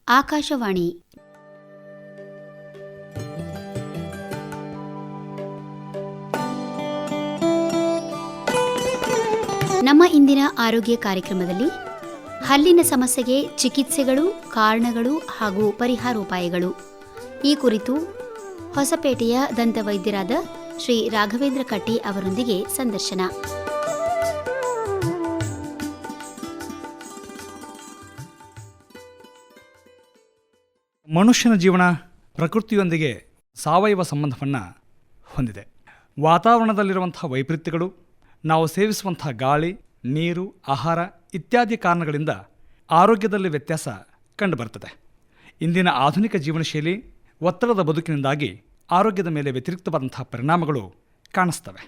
ಆಕಾಶವಾಣಿ. ನಮ್ಮ ಇಂದಿನ ಆರೋಗ್ಯ ಕಾರ್ಯಕ್ರಮದಲ್ಲಿ ಹಲ್ಲಿನ ಸಮಸ್ಯೆಗೆ ಚಿಕಿತ್ಸೆಗಳು, ಕಾರಣಗಳು ಹಾಗೂ ಪರಿಹಾರೋಪಾಯಗಳು ಈ ಕುರಿತು ಹೊಸಪೇಟೆಯ ದಂತವೈದ್ಯರಾದ ಶ್ರೀ ರಾಘವೇಂದ್ರ ಕಟ್ಟಿ ಅವರೊಂದಿಗೆ ಸಂದರ್ಶನ. ಮನುಷ್ಯನ ಜೀವನ ಪ್ರಕೃತಿಯೊಂದಿಗೆ ಸಾವಯವ ಸಂಬಂಧವನ್ನು ಹೊಂದಿದೆ. ವಾತಾವರಣದಲ್ಲಿರುವಂಥ ವೈಪರೀತ್ಯಗಳು, ನಾವು ಸೇವಿಸುವಂಥ ಗಾಳಿ, ನೀರು, ಆಹಾರ ಇತ್ಯಾದಿ ಕಾರಣಗಳಿಂದ ಆರೋಗ್ಯದಲ್ಲಿ ವ್ಯತ್ಯಾಸ ಕಂಡುಬರ್ತದೆ. ಇಂದಿನ ಆಧುನಿಕ ಜೀವನಶೈಲಿ, ಒತ್ತಡದ ಬದುಕಿನಿಂದಾಗಿ ಆರೋಗ್ಯದ ಮೇಲೆ ವ್ಯತಿರಿಕ್ತವಾದಂಥ ಪರಿಣಾಮಗಳು ಕಾಣಿಸ್ತವೆ.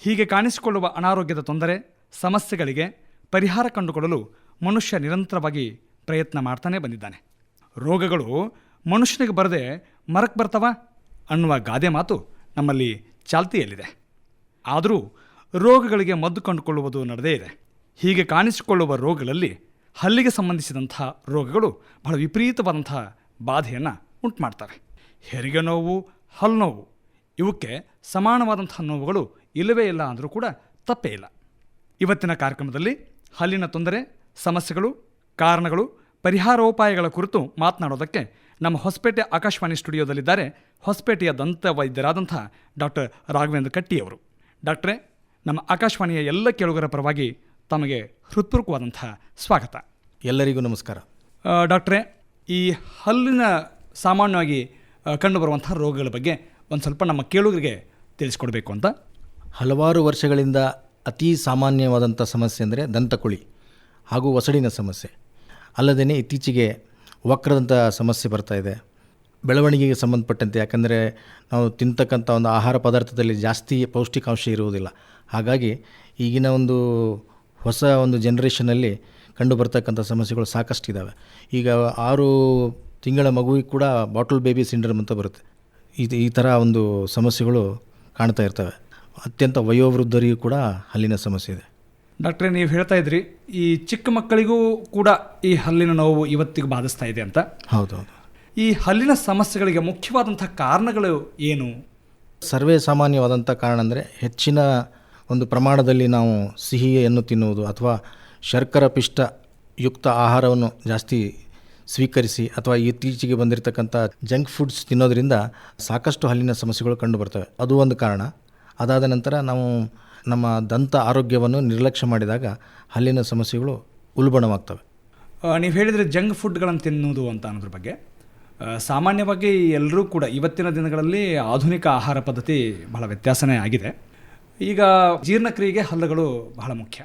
ಹೀಗೆ ಕಾಣಿಸಿಕೊಳ್ಳುವ ಅನಾರೋಗ್ಯದ ತೊಂದರೆ, ಸಮಸ್ಯೆಗಳಿಗೆ ಪರಿಹಾರ ಕಂಡುಕೊಳ್ಳಲು ಮನುಷ್ಯ ನಿರಂತರವಾಗಿ ಪ್ರಯತ್ನ ಮಾಡ್ತಾನೇ ಬಂದಿದ್ದಾನೆ. ರೋಗಗಳು ಮನುಷ್ಯನಿಗೆ ಬರದೆ ಮರಕ್ಕೆ ಬರ್ತವ ಅನ್ನುವ ಗಾದೆ ಮಾತು ನಮ್ಮಲ್ಲಿ ಚಾಲ್ತಿಯಲ್ಲಿದೆ. ಆದರೂ ರೋಗಗಳಿಗೆ ಮದ್ದು ಕಂಡುಕೊಳ್ಳುವುದು ನಡೆದೇ ಇದೆ. ಹೀಗೆ ಕಾಣಿಸಿಕೊಳ್ಳುವ ರೋಗಗಳಲ್ಲಿ ಹಲ್ಲಿಗೆ ಸಂಬಂಧಿಸಿದಂಥ ರೋಗಗಳು ಬಹಳ ವಿಪರೀತವಾದಂಥ ಬಾಧೆಯನ್ನು ಉಂಟು ಮಾಡ್ತವೆ. ಹೆರಿಗೆ ನೋವು, ಹಲ್ಲು ನೋವು ಇವಕ್ಕೆ ಸಮಾನವಾದಂಥ ನೋವುಗಳು ಇಲ್ಲವೇ ಇಲ್ಲ ಅಂದರೂ ಕೂಡ ತಪ್ಪೇ ಇಲ್ಲ. ಇವತ್ತಿನ ಕಾರ್ಯಕ್ರಮದಲ್ಲಿ ಹಲ್ಲಿನ ತೊಂದರೆ, ಸಮಸ್ಯೆಗಳು, ಕಾರಣಗಳು, ಪರಿಹಾರೋಪಾಯಗಳ ಕುರಿತು ಮಾತನಾಡೋದಕ್ಕೆ ನಮ್ಮ ಹೊಸಪೇಟೆ ಆಕಾಶವಾಣಿ ಸ್ಟುಡಿಯೋದಲ್ಲಿದ್ದಾರೆ ಹೊಸಪೇಟೆಯ ದಂತ ವೈದ್ಯರಾದಂಥ ಡಾಕ್ಟರ್ ರಾಘವೇಂದ್ರ ಕಟ್ಟಿಯವರು. ಡಾಕ್ಟ್ರೇ, ನಮ್ಮ ಆಕಾಶವಾಣಿಯ ಎಲ್ಲ ಕೇಳುಗರ ಪರವಾಗಿ ತಮಗೆ ಹೃತ್ಪೂರ್ವಕವಾದಂಥ ಸ್ವಾಗತ. ಎಲ್ಲರಿಗೂ ನಮಸ್ಕಾರ. ಡಾಕ್ಟ್ರೇ, ಈ ಹಲ್ಲಿನ ಸಾಮಾನ್ಯವಾಗಿ ಕಂಡುಬರುವಂಥ ರೋಗಗಳ ಬಗ್ಗೆ ಒಂದು ಸ್ವಲ್ಪ ನಮ್ಮ ಕೇಳುಗರಿಗೆ ತಿಳಿಸ್ಕೊಡ್ಬೇಕು ಅಂತ. ಹಲವಾರು ವರ್ಷಗಳಿಂದ ಅತಿ ಸಾಮಾನ್ಯವಾದಂಥ ಸಮಸ್ಯೆ ಅಂದರೆ ದಂತಕುಳಿ ಹಾಗೂ ಒಸಡಿನ ಸಮಸ್ಯೆ. ಅಲ್ಲದೇ ಇತ್ತೀಚೆಗೆ ವಕ್ರದಂಥ ಸಮಸ್ಯೆ ಬರ್ತಾಯಿದೆ. ಬೆಳವಣಿಗೆಗೆ ಸಂಬಂಧಪಟ್ಟಂತೆ, ಯಾಕಂದರೆ ನಾವು ತಿಂತಕ್ಕಂಥ ಒಂದು ಆಹಾರ ಪದಾರ್ಥದಲ್ಲಿ ಜಾಸ್ತಿ ಪೌಷ್ಟಿಕಾಂಶ ಇರುವುದಿಲ್ಲ. ಹಾಗಾಗಿ ಈಗಿನ ಹೊಸ ಜನ್ರೇಷನಲ್ಲಿ ಕಂಡು ಬರ್ತಕ್ಕಂಥ ಸಮಸ್ಯೆಗಳು ಸಾಕಷ್ಟಿದ್ದಾವೆ. ಈಗ 6 ತಿಂಗಳ ಮಗುವಿಗೆ ಕೂಡ ಬಾಟಲ್ ಬೇಬಿ ಸಿಂಡ್ರೋಮ್ ಅಂತ ಬರುತ್ತೆ. ಈ ಥರ ಸಮಸ್ಯೆಗಳು ಕಾಣ್ತಾ ಇರ್ತವೆ. ಅತ್ಯಂತ ವಯೋವೃದ್ಧರಿಗೂ ಕೂಡ ಹಲ್ಲಿನ ಸಮಸ್ಯೆ ಇದೆ. ಡಾಕ್ಟ್ರೇ, ನೀವು ಹೇಳ್ತಾ ಇದ್ರಿ ಈ ಚಿಕ್ಕ ಮಕ್ಕಳಿಗೂ ಕೂಡ ಈ ಹಲ್ಲಿನ ನೋವು ಇವತ್ತಿಗೆ ಬಾಧಿಸ್ತಾ ಇದೆ ಅಂತ. ಹೌದೌದು. ಈ ಹಲ್ಲಿನ ಸಮಸ್ಯೆಗಳಿಗೆ ಮುಖ್ಯವಾದಂಥ ಕಾರಣಗಳು ಏನು? ಸರ್ವೇ ಸಾಮಾನ್ಯವಾದಂಥ ಕಾರಣ ಅಂದರೆ ಹೆಚ್ಚಿನ ಪ್ರಮಾಣದಲ್ಲಿ ನಾವು ಸಿಹಿಯನ್ನು ತಿನ್ನುವುದು ಅಥವಾ ಶರ್ಕರ ಪಿಷ್ಟ ಯುಕ್ತ ಆಹಾರವನ್ನು ಜಾಸ್ತಿ ಸ್ವೀಕರಿಸಿ ಅಥವಾ ಇತ್ತೀಚೆಗೆ ಬಂದಿರತಕ್ಕಂಥ ಜಂಕ್ ಫುಡ್ಸ್ ತಿನ್ನೋದ್ರಿಂದ ಸಾಕಷ್ಟು ಹಲ್ಲಿನ ಸಮಸ್ಯೆಗಳು ಕಂಡು ಬರ್ತವೆ. ಅದು ಒಂದು ಕಾರಣ. ಅದಾದ ನಂತರ ನಾವು ನಮ್ಮ ದಂತ ಆರೋಗ್ಯವನ್ನು ನಿರ್ಲಕ್ಷ್ಯ ಮಾಡಿದಾಗ ಹಲ್ಲಿನ ಸಮಸ್ಯೆಗಳು ಉಲ್ಬಣವಾಗ್ತವೆ. ನೀವು ಹೇಳಿದರೆ ಜಂಕ್ ಫುಡ್ಗಳನ್ನು ತಿನ್ನುವುದು ಅಂತ ಅನ್ನೋದ್ರ ಬಗ್ಗೆ ಸಾಮಾನ್ಯವಾಗಿ ಎಲ್ಲರೂ ಕೂಡ ಇವತ್ತಿನ ದಿನಗಳಲ್ಲಿ ಆಧುನಿಕ ಆಹಾರ ಪದ್ಧತಿ ಬಹಳ ವ್ಯತ್ಯಾಸನೇ ಆಗಿದೆ. ಈಗ ಜೀರ್ಣಕ್ರಿಯೆಗೆ ಹಲ್ಲುಗಳು ಬಹಳ ಮುಖ್ಯ.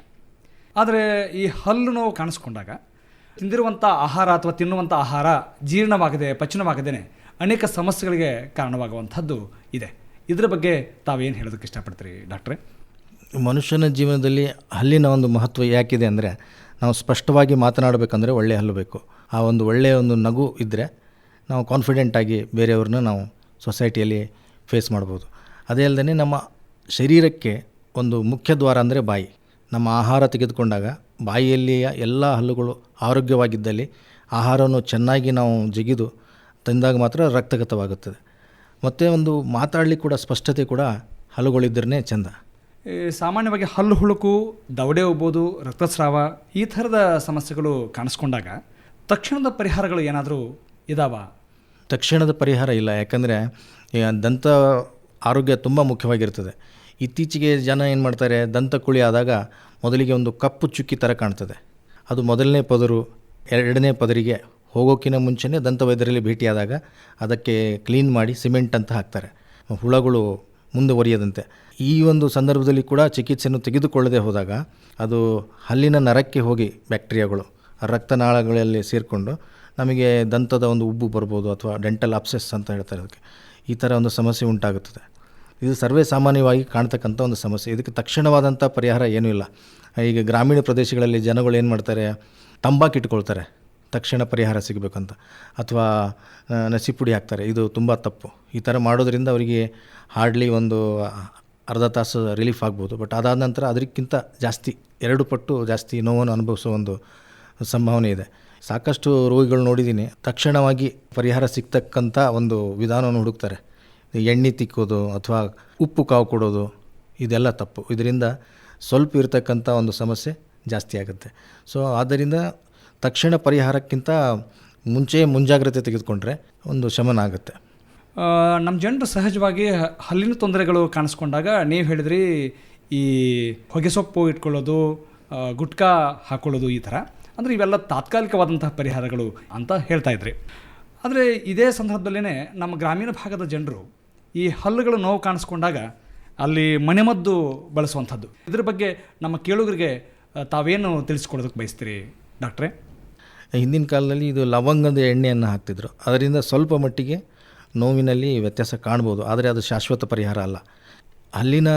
ಆದರೆ ಈ ಹಲ್ಲು ನೋವು ಕಾಣಿಸ್ಕೊಂಡಾಗ ತಿಂದಿರುವಂಥ ಆಹಾರ ಅಥವಾ ತಿನ್ನುವಂಥ ಆಹಾರ ಜೀರ್ಣವಾಗದೆ, ಪಚನವಾಗದೇ ಅನೇಕ ಸಮಸ್ಯೆಗಳಿಗೆ ಕಾರಣವಾಗುವಂಥದ್ದು ಇದೆ. ಇದರ ಬಗ್ಗೆ ತಾವೇನು ಹೇಳೋದಕ್ಕೆ ಇಷ್ಟಪಡ್ತೀರಿ ಡಾಕ್ಟ್ರೇ? ಮನುಷ್ಯನ ಜೀವನದಲ್ಲಿ ಹಲ್ಲಿನ ಮಹತ್ವ ಯಾಕಿದೆ ಅಂದರೆ, ನಾವು ಸ್ಪಷ್ಟವಾಗಿ ಮಾತನಾಡಬೇಕಂದ್ರೆ ಒಳ್ಳೆಯ ಹಲ್ಲು ಬೇಕು. ಆ ಒಳ್ಳೆಯ ನಗು ಇದ್ದರೆ ನಾವು ಕಾನ್ಫಿಡೆಂಟಾಗಿ ಬೇರೆಯವ್ರನ್ನ ನಾವು ಸೊಸೈಟಿಯಲ್ಲಿ ಫೇಸ್ ಮಾಡ್ಬೋದು. ಅದೇ ಅಲ್ಲದೆ ನಮ್ಮ ಶರೀರಕ್ಕೆ ಮುಖ್ಯ ದ್ವಾರ ಅಂದರೆ ಬಾಯಿ. ನಮ್ಮ ಆಹಾರ ತೆಗೆದುಕೊಂಡಾಗ ಬಾಯಿಯಲ್ಲಿಯ ಎಲ್ಲ ಹಲ್ಲುಗಳು ಆರೋಗ್ಯವಾಗಿದ್ದಲ್ಲಿ ಆಹಾರವನ್ನು ಚೆನ್ನಾಗಿ ನಾವು ಜಗಿದು ತಿಂದಾಗ ಮಾತ್ರ ರಕ್ತಗತವಾಗುತ್ತದೆ. ಮತ್ತು ಮಾತಾಡಲಿಕ್ಕೆ ಕೂಡ ಸ್ಪಷ್ಟತೆ ಕೂಡ ಹಲ್ಲುಗಳಿದ್ದರೆ ಚೆಂದ. ಸಾಮಾನ್ಯವಾಗಿ ಹಲ್ಲು ಹುಳುಕು, ದವಡೆ ಉಬ್ಬೋದು, ರಕ್ತಸ್ರಾವ ಈ ಥರದ ಸಮಸ್ಯೆಗಳು ಕಾಣಿಸ್ಕೊಂಡಾಗ ತಕ್ಷಣದ ಪರಿಹಾರಗಳು ಏನಾದರೂ ಇದಾವ? ತಕ್ಷಣದ ಪರಿಹಾರ ಇಲ್ಲ. ಯಾಕಂದರೆ ದಂತ ಆರೋಗ್ಯ ತುಂಬ ಮುಖ್ಯವಾಗಿರ್ತದೆ. ಇತ್ತೀಚೆಗೆ ಜನ ಏನು ಮಾಡ್ತಾರೆ, ದಂತಕುಳಿ ಆದಾಗ ಮೊದಲಿಗೆ ಕಪ್ಪು ಚುಕ್ಕಿ ಥರ ಕಾಣ್ತದೆ. ಅದು ಮೊದಲನೇ ಪದರು, ಎರಡನೇ ಪದರಿಗೆ ಹೋಗೋಕ್ಕಿಂತ ಮುಂಚೆನೇ ದಂತ ವೈದ್ಯರಲ್ಲಿ ಭೇಟಿಯಾದಾಗ ಅದಕ್ಕೆ ಕ್ಲೀನ್ ಮಾಡಿ ಸಿಮೆಂಟ್ ಅಂತ ಹಾಕ್ತಾರೆ, ಹುಳಗಳು ಮುಂದುವರಿಯದಂತೆ. ಈ ಸಂದರ್ಭದಲ್ಲಿ ಕೂಡ ಚಿಕಿತ್ಸೆಯನ್ನು ತೆಗೆದುಕೊಳ್ಳದೆ ಹೋದಾಗ ಅದು ಹಲ್ಲಿನ ನರಕ್ಕೆ ಹೋಗಿ ಬ್ಯಾಕ್ಟೀರಿಯಾಗಳು ರಕ್ತನಾಳಗಳಲ್ಲಿ ಸೇರಿಕೊಂಡು ನಮಗೆ ದಂತದ ಉಬ್ಬು ಬರ್ಬೋದು ಅಥವಾ ಡೆಂಟಲ್ ಅಪ್ಸೆಸ್ ಅಂತ ಹೇಳ್ತಾರೆ. ಅದಕ್ಕೆ ಈ ಥರ ಸಮಸ್ಯೆ ಉಂಟಾಗುತ್ತದೆ. ಇದು ಸರ್ವೇ ಸಾಮಾನ್ಯವಾಗಿ ಕಾಣ್ತಕ್ಕಂಥ ಸಮಸ್ಯೆ. ಇದಕ್ಕೆ ತಕ್ಷಣವಾದಂಥ ಪರಿಹಾರ ಏನೂ ಇಲ್ಲ. ಈಗ ಗ್ರಾಮೀಣ ಪ್ರದೇಶಗಳಲ್ಲಿ ಜನಗಳು ಏನು ಮಾಡ್ತಾರೆ, ತಂಬಾಕು ಇಟ್ಕೊಳ್ತಾರೆ ತಕ್ಷಣ ಪರಿಹಾರ ಸಿಗಬೇಕಂತ, ಅಥವಾ ನಸಿಪುಡಿ ಹಾಕ್ತಾರೆ. ಇದು ತುಂಬ ತಪ್ಪು. ಈ ಥರ ಮಾಡೋದ್ರಿಂದ ಅವರಿಗೆ ಹಾರ್ಡ್ಲಿ ಅರ್ಧ ತಾಸು ರಿಲೀಫ್ ಆಗ್ಬೋದು. ಬಟ್ ಅದಾದ ನಂತರ ಅದಕ್ಕಿಂತ ಜಾಸ್ತಿ 2 ಪಟ್ಟು ಜಾಸ್ತಿ ನೋವನ್ನು ಅನುಭವಿಸೋ ಸಂಭಾವನೆ ಇದೆ. ಸಾಕಷ್ಟು ರೋಗಿಗಳು ನೋಡಿದ್ದೀನಿ, ತಕ್ಷಣವಾಗಿ ಪರಿಹಾರ ಸಿಗ್ತಕ್ಕಂಥ ಒಂದು ವಿಧಾನವನ್ನು ಹುಡುಕ್ತಾರೆ. ಎಣ್ಣೆ ತಿಕ್ಕೋದು ಅಥವಾ ಉಪ್ಪು ಕಾವು ಕೊಡೋದು ಇದೆಲ್ಲ ತಪ್ಪು. ಇದರಿಂದ ಸ್ವಲ್ಪ ಇರತಕ್ಕಂಥ ಒಂದು ಸಮಸ್ಯೆ ಜಾಸ್ತಿ ಆಗುತ್ತೆ. ಸೊ ಆದ್ದರಿಂದ ತಕ್ಷಣ ಪರಿಹಾರಕ್ಕಿಂತ ಮುಂಚೆ ಮುಂಜಾಗ್ರತೆ ತೆಗೆದುಕೊಂಡ್ರೆ ಒಂದು ಶಮನ ಆಗುತ್ತೆ. ನಮ್ಮ ಜನರು ಸಹಜವಾಗಿ ಹಲ್ಲಿನ ತೊಂದರೆಗಳು ಕಾಣಿಸ್ಕೊಂಡಾಗ ನೀವು ಹೇಳಿದ್ರಿ ಈ ಹೊಗೆ ಸೊಪ್ಪು ಇಟ್ಕೊಳ್ಳೋದು, ಗುಟ್ಕಾ ಹಾಕ್ಕೊಳ್ಳೋದು, ಈ ಥರ ಅಂದರೆ ಇವೆಲ್ಲ ತಾತ್ಕಾಲಿಕವಾದಂತಹ ಪರಿಹಾರಗಳು ಅಂತ ಹೇಳ್ತಾ ಇದ್ರಿ. ಆದರೆ ಇದೇ ಸಂದರ್ಭದಲ್ಲೇ ನಮ್ಮ ಗ್ರಾಮೀಣ ಭಾಗದ ಜನರು ಈ ಹಲ್ಲುಗಳು ನೋವು ಕಾಣಿಸ್ಕೊಂಡಾಗ ಅಲ್ಲಿ ಮನೆಮದ್ದು ಬಳಸುವಂಥದ್ದು, ಇದ್ರ ಬಗ್ಗೆ ನಮ್ಮ ಕೇಳುಗರಿಗೆ ತಾವೇನು ತಿಳಿಸ್ಕೊಡೋದಕ್ಕೆ ಬಯಸ್ತೀರಿ ಡಾಕ್ಟ್ರೇ? ಹಿಂದಿನ ಕಾಲದಲ್ಲಿ ಇದು ಲವಂಗದ ಎಣ್ಣೆಯನ್ನು ಹಾಕ್ತಿದ್ರು. ಅದರಿಂದ ಸ್ವಲ್ಪ ಮಟ್ಟಿಗೆ ನೋವಿನಲ್ಲಿ ವ್ಯತ್ಯಾಸ ಕಾಣ್ಬೋದು, ಆದರೆ ಅದು ಶಾಶ್ವತ ಪರಿಹಾರ ಅಲ್ಲ. ಹಲ್ಲಿನ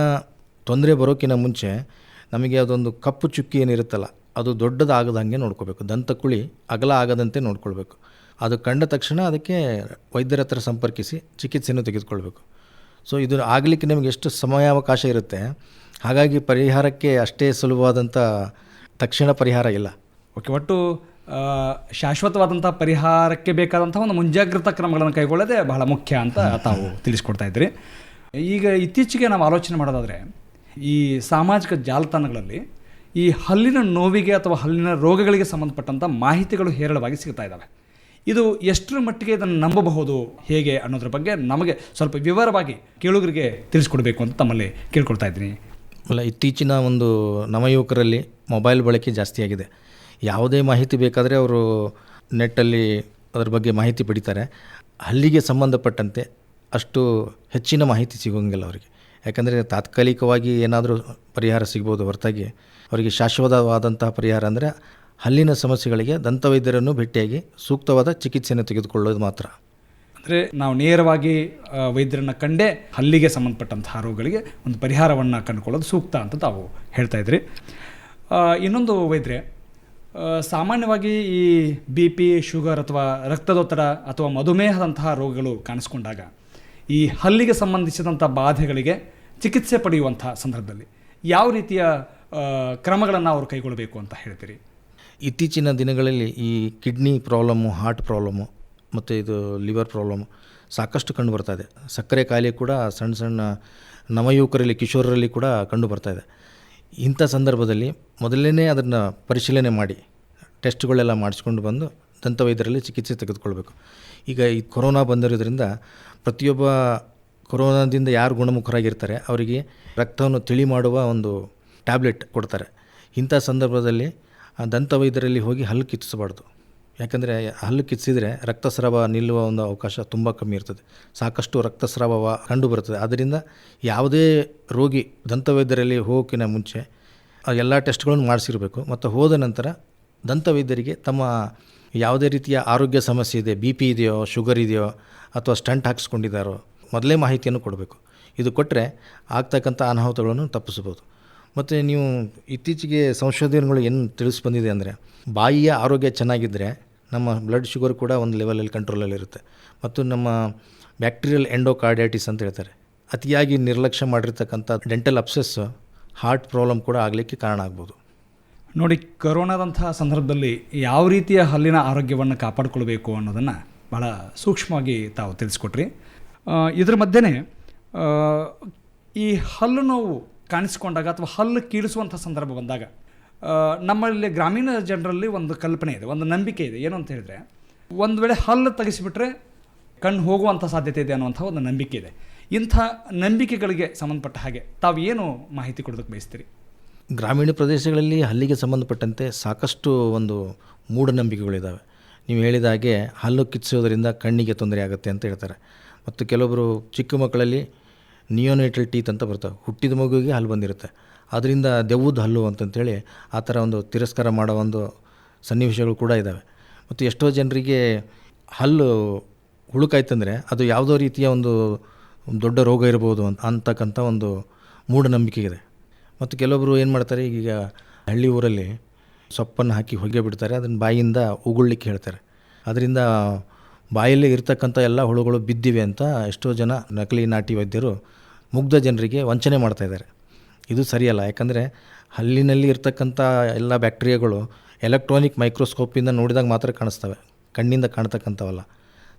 ತೊಂದರೆ ಬರೋಕ್ಕಿಂತ ಮುಂಚೆ ನಮಗೆ ಅದೊಂದು ಕಪ್ಪು ಚುಕ್ಕಿ ಏನಿರುತ್ತಲ್ಲ, ಅದು ದೊಡ್ಡದಾಗದಂಗೆ ನೋಡ್ಕೋಬೇಕು. ದಂತಕುಳಿ ಅಗಲ ಆಗದಂತೆ ನೋಡ್ಕೊಳ್ಬೇಕು. ಅದು ಕಂಡ ತಕ್ಷಣ ಅದಕ್ಕೆ ವೈದ್ಯರ ಹತ್ರ ಸಂಪರ್ಕಿಸಿ ಚಿಕಿತ್ಸೆಯನ್ನು ತೆಗೆದುಕೊಳ್ಬೇಕು. ಸೊ ಇದು ಆಗಲಿಕ್ಕೆ ನಮಗೆ ಎಷ್ಟು ಸಮಯಾವಕಾಶ ಇರುತ್ತೆ, ಹಾಗಾಗಿ ಪರಿಹಾರಕ್ಕೆ ಅಷ್ಟೇ ಸುಲಭವಾದಂಥ ತಕ್ಷಣ ಪರಿಹಾರ ಇಲ್ಲ. ಓಕೆ, ಒಟ್ಟು ಶಾಶ್ವತವಾದಂಥ ಪರಿಹಾರಕ್ಕೆ ಬೇಕಾದಂಥ ಒಂದು ಮುಂಜಾಗ್ರತಾ ಕ್ರಮಗಳನ್ನು ಕೈಗೊಳ್ಳೋದೇ ಬಹಳ ಮುಖ್ಯ ಅಂತ ತಾವು ತಿಳಿಸ್ಕೊಡ್ತಾ ಇದ್ರಿ. ಈಗ ಇತ್ತೀಚೆಗೆ ನಾವು ಆಲೋಚನೆ ಮಾಡೋದಾದರೆ ಈ ಸಾಮಾಜಿಕ ಜಾಲತಾಣಗಳಲ್ಲಿ ಈ ಹಲ್ಲಿನ ನೋವಿಗೆ ಅಥವಾ ಹಲ್ಲಿನ ರೋಗಗಳಿಗೆ ಸಂಬಂಧಪಟ್ಟಂಥ ಮಾಹಿತಿಗಳು ಹೇರಳವಾಗಿ ಸಿಗ್ತಾ ಇದ್ದಾವೆ. ಇದು ಎಷ್ಟರ ಮಟ್ಟಿಗೆ ಇದನ್ನು ನಂಬಬಹುದು, ಹೇಗೆ ಅನ್ನೋದ್ರ ಬಗ್ಗೆ ನಮಗೆ ಸ್ವಲ್ಪ ವಿವರವಾಗಿ ಕೇಳುಗರಿಗೆ ತಿಳಿಸ್ಕೊಡ್ಬೇಕು ಅಂತ ತಮ್ಮಲ್ಲಿ ಕೇಳ್ಕೊಳ್ತಾ ಇದ್ದೀನಿ. ಅಲ್ಲ, ಇತ್ತೀಚಿನ ಒಂದು ನವಯುವಕರಲ್ಲಿ ಮೊಬೈಲ್ ಬಳಕೆ ಜಾಸ್ತಿ ಆಗಿದೆ. ಯಾವುದೇ ಮಾಹಿತಿ ಬೇಕಾದರೆ ಅವರು ನೆಟ್ಟಲ್ಲಿ ಅದರ ಬಗ್ಗೆ ಮಾಹಿತಿ ಪಡಿತಾರೆ. ಹಲ್ಲಿಗೆ ಸಂಬಂಧಪಟ್ಟಂತೆ ಅಷ್ಟು ಹೆಚ್ಚಿನ ಮಾಹಿತಿ ಸಿಗೋಂಗಿಲ್ಲ ಅವರಿಗೆ. ಯಾಕಂದರೆ ತಾತ್ಕಾಲಿಕವಾಗಿ ಏನಾದರೂ ಪರಿಹಾರ ಸಿಗ್ಬೋದು ಹೊರತಾಗಿ ಅವರಿಗೆ ಶಾಶ್ವತವಾದಂತಹ ಪರಿಹಾರ ಅಂದರೆ ಹಲ್ಲಿನ ಸಮಸ್ಯೆಗಳಿಗೆ ದಂತವೈದ್ಯರನ್ನು ಭೇಟಿಯಾಗಿ ಸೂಕ್ತವಾದ ಚಿಕಿತ್ಸೆಯನ್ನು ತೆಗೆದುಕೊಳ್ಳೋದು ಮಾತ್ರ. ಅಂದರೆ ನಾವು ನೇರವಾಗಿ ವೈದ್ಯರನ್ನು ಕಂಡೇ ಹಲ್ಲಿಗೆ ಸಂಬಂಧಪಟ್ಟಂತಹ ರೋಗಗಳಿಗೆ ಒಂದು ಪರಿಹಾರವನ್ನು ಕಂಡುಕೊಳ್ಳೋದು ಸೂಕ್ತ ಅಂತ ತಾವು ಹೇಳ್ತಾ ಇದ್ರಿ. ಇನ್ನೊಂದು ವೈದ್ಯರೇ, ಸಾಮಾನ್ಯವಾಗಿ ಈ BP, ಶುಗರ್ ಅಥವಾ ರಕ್ತದೊತ್ತಡ ಅಥವಾ ಮಧುಮೇಹದಂತಹ ರೋಗಗಳು ಕಾಣಿಸ್ಕೊಂಡಾಗ ಈ ಹಲ್ಲಿಗೆ ಸಂಬಂಧಿಸಿದಂಥ ಬಾಧೆಗಳಿಗೆ ಚಿಕಿತ್ಸೆ ಪಡೆಯುವಂಥ ಸಂದರ್ಭದಲ್ಲಿ ಯಾವ ರೀತಿಯ ಕ್ರಮಗಳನ್ನು ಅವರು ಕೈಗೊಳ್ಳಬೇಕು ಅಂತ ಹೇಳ್ತೀರಿ? ಇತ್ತೀಚಿನ ದಿನಗಳಲ್ಲಿ ಈ ಕಿಡ್ನಿ ಪ್ರಾಬ್ಲಮ್ಮು, ಹಾರ್ಟ್ ಪ್ರಾಬ್ಲಮ್ಮು ಮತ್ತು ಇದು ಲಿವರ್ ಪ್ರಾಬ್ಲಮ್ಮು ಸಾಕಷ್ಟು ಕಂಡು ಬರ್ತಾ ಇದೆ. ಸಕ್ಕರೆ ಕಾಯಿಲೆ ಕೂಡ ಸಣ್ಣ ಸಣ್ಣ ನವಯುವಕರಲ್ಲಿ, ಕಿಶೋರರಲ್ಲಿ ಕೂಡ ಕಂಡು ಬರ್ತಾ ಇದೆ. ಇಂಥ ಸಂದರ್ಭದಲ್ಲಿ ಮೊದಲನೇ ಅದನ್ನು ಪರಿಶೀಲನೆ ಮಾಡಿ ಟೆಸ್ಟ್ಗಳೆಲ್ಲ ಮಾಡಿಸ್ಕೊಂಡು ಬಂದು ದಂತವೈದ್ಯರಲ್ಲಿ ಚಿಕಿತ್ಸೆ ತೆಗೆದುಕೊಳ್ಬೇಕು. ಈಗ ಈ ಕೊರೋನಾ ಬಂದಿರೋದ್ರಿಂದ ಪ್ರತಿಯೊಬ್ಬ ಕೊರೋನಾದಿಂದ ಯಾರು ಗುಣಮುಖರಾಗಿರ್ತಾರೆ ಅವರಿಗೆ ರಕ್ತವನ್ನು ತಿಳಿ ಮಾಡುವ ಒಂದು ಟ್ಯಾಬ್ಲೆಟ್ ಕೊಡ್ತಾರೆ. ಇಂಥ ಸಂದರ್ಭದಲ್ಲಿ ದಂತವೈದ್ಯರಲ್ಲಿ ಹೋಗಿ ಹಲ್ಲು ಕಿತ್ತಿಸಬಾರ್ದು. ಯಾಕಂದರೆ ಹಲ್ಲು ಕಿತ್ತಿಸಿದರೆ ರಕ್ತಸ್ರಾವ ನಿಲ್ಲುವ ಒಂದು ಅವಕಾಶ ತುಂಬ ಕಮ್ಮಿ ಇರ್ತದೆ. ಸಾಕಷ್ಟು ರಕ್ತಸ್ರಾವ ಕಂಡು ಬರ್ತದೆ. ಆದ್ದರಿಂದ ಯಾವುದೇ ರೋಗಿ ದಂತವೈದ್ಯರಲ್ಲಿ ಹೋಗೋಕ್ಕಿಂತ ಮುಂಚೆ ಎಲ್ಲ ಟೆಸ್ಟ್ಗಳನ್ನು ಮಾಡಿಸಿರಬೇಕು. ಮತ್ತು ಹೋದ ನಂತರ ದಂತವೈದ್ಯರಿಗೆ ತಮ್ಮ ಯಾವುದೇ ರೀತಿಯ ಆರೋಗ್ಯ ಸಮಸ್ಯೆ ಇದೆ, BP ಇದೆಯೋ, ಶುಗರ್ ಇದೆಯೋ ಅಥವಾ ಸ್ಟಂಟ್ ಹಾಕ್ಸ್ಕೊಂಡಿದ್ದಾರೋ ಮೊದಲೇ ಮಾಹಿತಿಯನ್ನು ಕೊಡಬೇಕು. ಇದು ಕೊಟ್ಟರೆ ಆಗ್ತಕ್ಕಂಥ ಅನಾಹುತಗಳನ್ನು ತಪ್ಪಿಸ್ಬೋದು. ಮತ್ತು ನೀವು ಇತ್ತೀಚೆಗೆ ಸಂಶೋಧನೆಗಳು ಏನು ತಿಳಿಸಿ ಬಂದಿದೆ ಅಂದರೆ, ಬಾಯಿಯ ಆರೋಗ್ಯ ಚೆನ್ನಾಗಿದ್ದರೆ ನಮ್ಮ ಬ್ಲಡ್ ಶುಗರ್ ಕೂಡ ಒಂದು ಲೆವೆಲಲ್ಲಿ ಕಂಟ್ರೋಲಲ್ಲಿರುತ್ತೆ. ಮತ್ತು ನಮ್ಮ ಬ್ಯಾಕ್ಟೀರಿಯಲ್ ಎಂಡೋಕಾರ್ಡೈಟಿಸ್ ಅಂತ ಹೇಳ್ತಾರೆ, ಅತಿಯಾಗಿ ನಿರ್ಲಕ್ಷ್ಯ ಮಾಡಿರ್ತಕ್ಕಂಥ ಡೆಂಟಲ್ ಅಪ್ಸೆಸ್ ಹಾರ್ಟ್ ಪ್ರಾಬ್ಲಮ್ ಕೂಡ ಆಗಲಿಕ್ಕೆ ಕಾರಣ ಆಗ್ಬೋದು. ನೋಡಿ, ಕೊರೋನಾದಂತಹ ಸಂದರ್ಭದಲ್ಲಿ ಯಾವ ರೀತಿಯ ಹಲ್ಲಿನ ಆರೋಗ್ಯವನ್ನು ಕಾಪಾಡಿಕೊಳ್ಬೇಕು ಅನ್ನೋದನ್ನು ಭಾಳ ಸೂಕ್ಷ್ಮವಾಗಿ ತಾವು ತಿಳಿಸ್ಕೊಟ್ರಿ. ಇದ್ರ ಮಧ್ಯೆ ಈ ಹಲ್ಲು ನೋವು ಕಾಣಿಸ್ಕೊಂಡಾಗ ಅಥವಾ ಹಲ್ಲು ಕೀಳಿಸುವಂಥ ಸಂದರ್ಭ ಬಂದಾಗ ನಮ್ಮಲ್ಲಿ ಗ್ರಾಮೀಣ ಜನರಲ್ಲಿ ಒಂದು ಕಲ್ಪನೆ ಇದೆ, ಒಂದು ನಂಬಿಕೆ ಇದೆ. ಏನು ಅಂತ ಹೇಳಿದ್ರೆ, ಒಂದು ವೇಳೆ ಹಲ್ಲು ತೆಗೆಸಿಬಿಟ್ರೆ ಕಣ್ಣು ಹೋಗುವಂಥ ಸಾಧ್ಯತೆ ಇದೆ ಅನ್ನುವಂಥ ಒಂದು ನಂಬಿಕೆ ಇದೆ. ಇಂಥ ನಂಬಿಕೆಗಳಿಗೆ ಸಂಬಂಧಪಟ್ಟ ಹಾಗೆ ತಾವು ಏನು ಮಾಹಿತಿ ಕೊಡೋದಕ್ಕೆ ಬಯಸ್ತೀರಿ? ಗ್ರಾಮೀಣ ಪ್ರದೇಶಗಳಲ್ಲಿ ಹಲ್ಲಿಗೆ ಸಂಬಂಧಪಟ್ಟಂತೆ ಸಾಕಷ್ಟು ಒಂದು ಮೂಢನಂಬಿಕೆಗಳಿದ್ದಾವೆ. ನೀವು ಹೇಳಿದ ಹಾಗೆ ಹಲ್ಲು ಕಿತ್ತಿಸೋದ್ರಿಂದ ಕಣ್ಣಿಗೆ ತೊಂದರೆ ಆಗುತ್ತೆ ಅಂತ ಹೇಳ್ತಾರೆ. ಮತ್ತು ಕೆಲವೊಬ್ಬರು ಚಿಕ್ಕ ಮಕ್ಕಳಲ್ಲಿ ನಿಯೋನೇಟಲ್ ಟೀತ್ ಅಂತ ಬರ್ತವೆ, ಹುಟ್ಟಿದ ಮಗುವಿಗೆ ಹಲ್ಲು ಬಂದಿರುತ್ತೆ, ಅದರಿಂದ ದೆವ್ವದ ಹಲ್ಲು ಅಂತಂತೇಳಿ ಆ ಥರ ಒಂದು ತಿರಸ್ಕಾರ ಮಾಡೋ ಒಂದು ಸನ್ನಿವೇಶಗಳು ಕೂಡ ಇದ್ದಾವೆ. ಮತ್ತು ಎಷ್ಟೋ ಜನರಿಗೆ ಹಲ್ಲು ಹುಳುಕಾಯ್ತಂದರೆ ಅದು ಯಾವುದೋ ರೀತಿಯ ಒಂದು ದೊಡ್ಡ ರೋಗ ಇರ್ಬೋದು ಅಂತಕ್ಕಂಥ ಒಂದು ಮೂಢನಂಬಿಕೆ ಇದೆ. ಮತ್ತು ಕೆಲವೊಬ್ಬರು ಏನು ಮಾಡ್ತಾರೆ, ಈಗ ಹಳ್ಳಿ ಊರಲ್ಲಿ ಸೊಪ್ಪನ್ನು ಹಾಕಿ ಹೊಗೆ ಬಿಡ್ತಾರೆ, ಅದನ್ನು ಬಾಯಿಯಿಂದ ಉಗುಳ್ಲಿಕ್ಕೆ ಹೇಳ್ತಾರೆ. ಅದರಿಂದ ಬಾಯಲ್ಲೇ ಇರ್ತಕ್ಕಂಥ ಎಲ್ಲ ಹುಳುಗಳು ಬಿದ್ದಿವೆ ಅಂತ ಎಷ್ಟೋ ಜನ ನಕಲಿ ನಾಟಿ ವೈದ್ಯರು ಮುಗ್ಧ ಜನರಿಗೆ ವಂಚನೆ ಮಾಡ್ತಾಯಿದ್ದಾರೆ. ಇದು ಸರಿಯಲ್ಲ. ಯಾಕಂದರೆ ಹಲ್ಲಿನಲ್ಲಿ ಇರ್ತಕ್ಕಂಥ ಎಲ್ಲ ಬ್ಯಾಕ್ಟೀರಿಯಾಗಳು ಎಲೆಕ್ಟ್ರಾನಿಕ್ ಮೈಕ್ರೋಸ್ಕೋಪಿಂದ ನೋಡಿದಾಗ ಮಾತ್ರ ಕಾಣಿಸ್ತವೆ, ಕಣ್ಣಿಂದ ಕಾಣ್ತಕ್ಕಂಥವಲ್ಲ.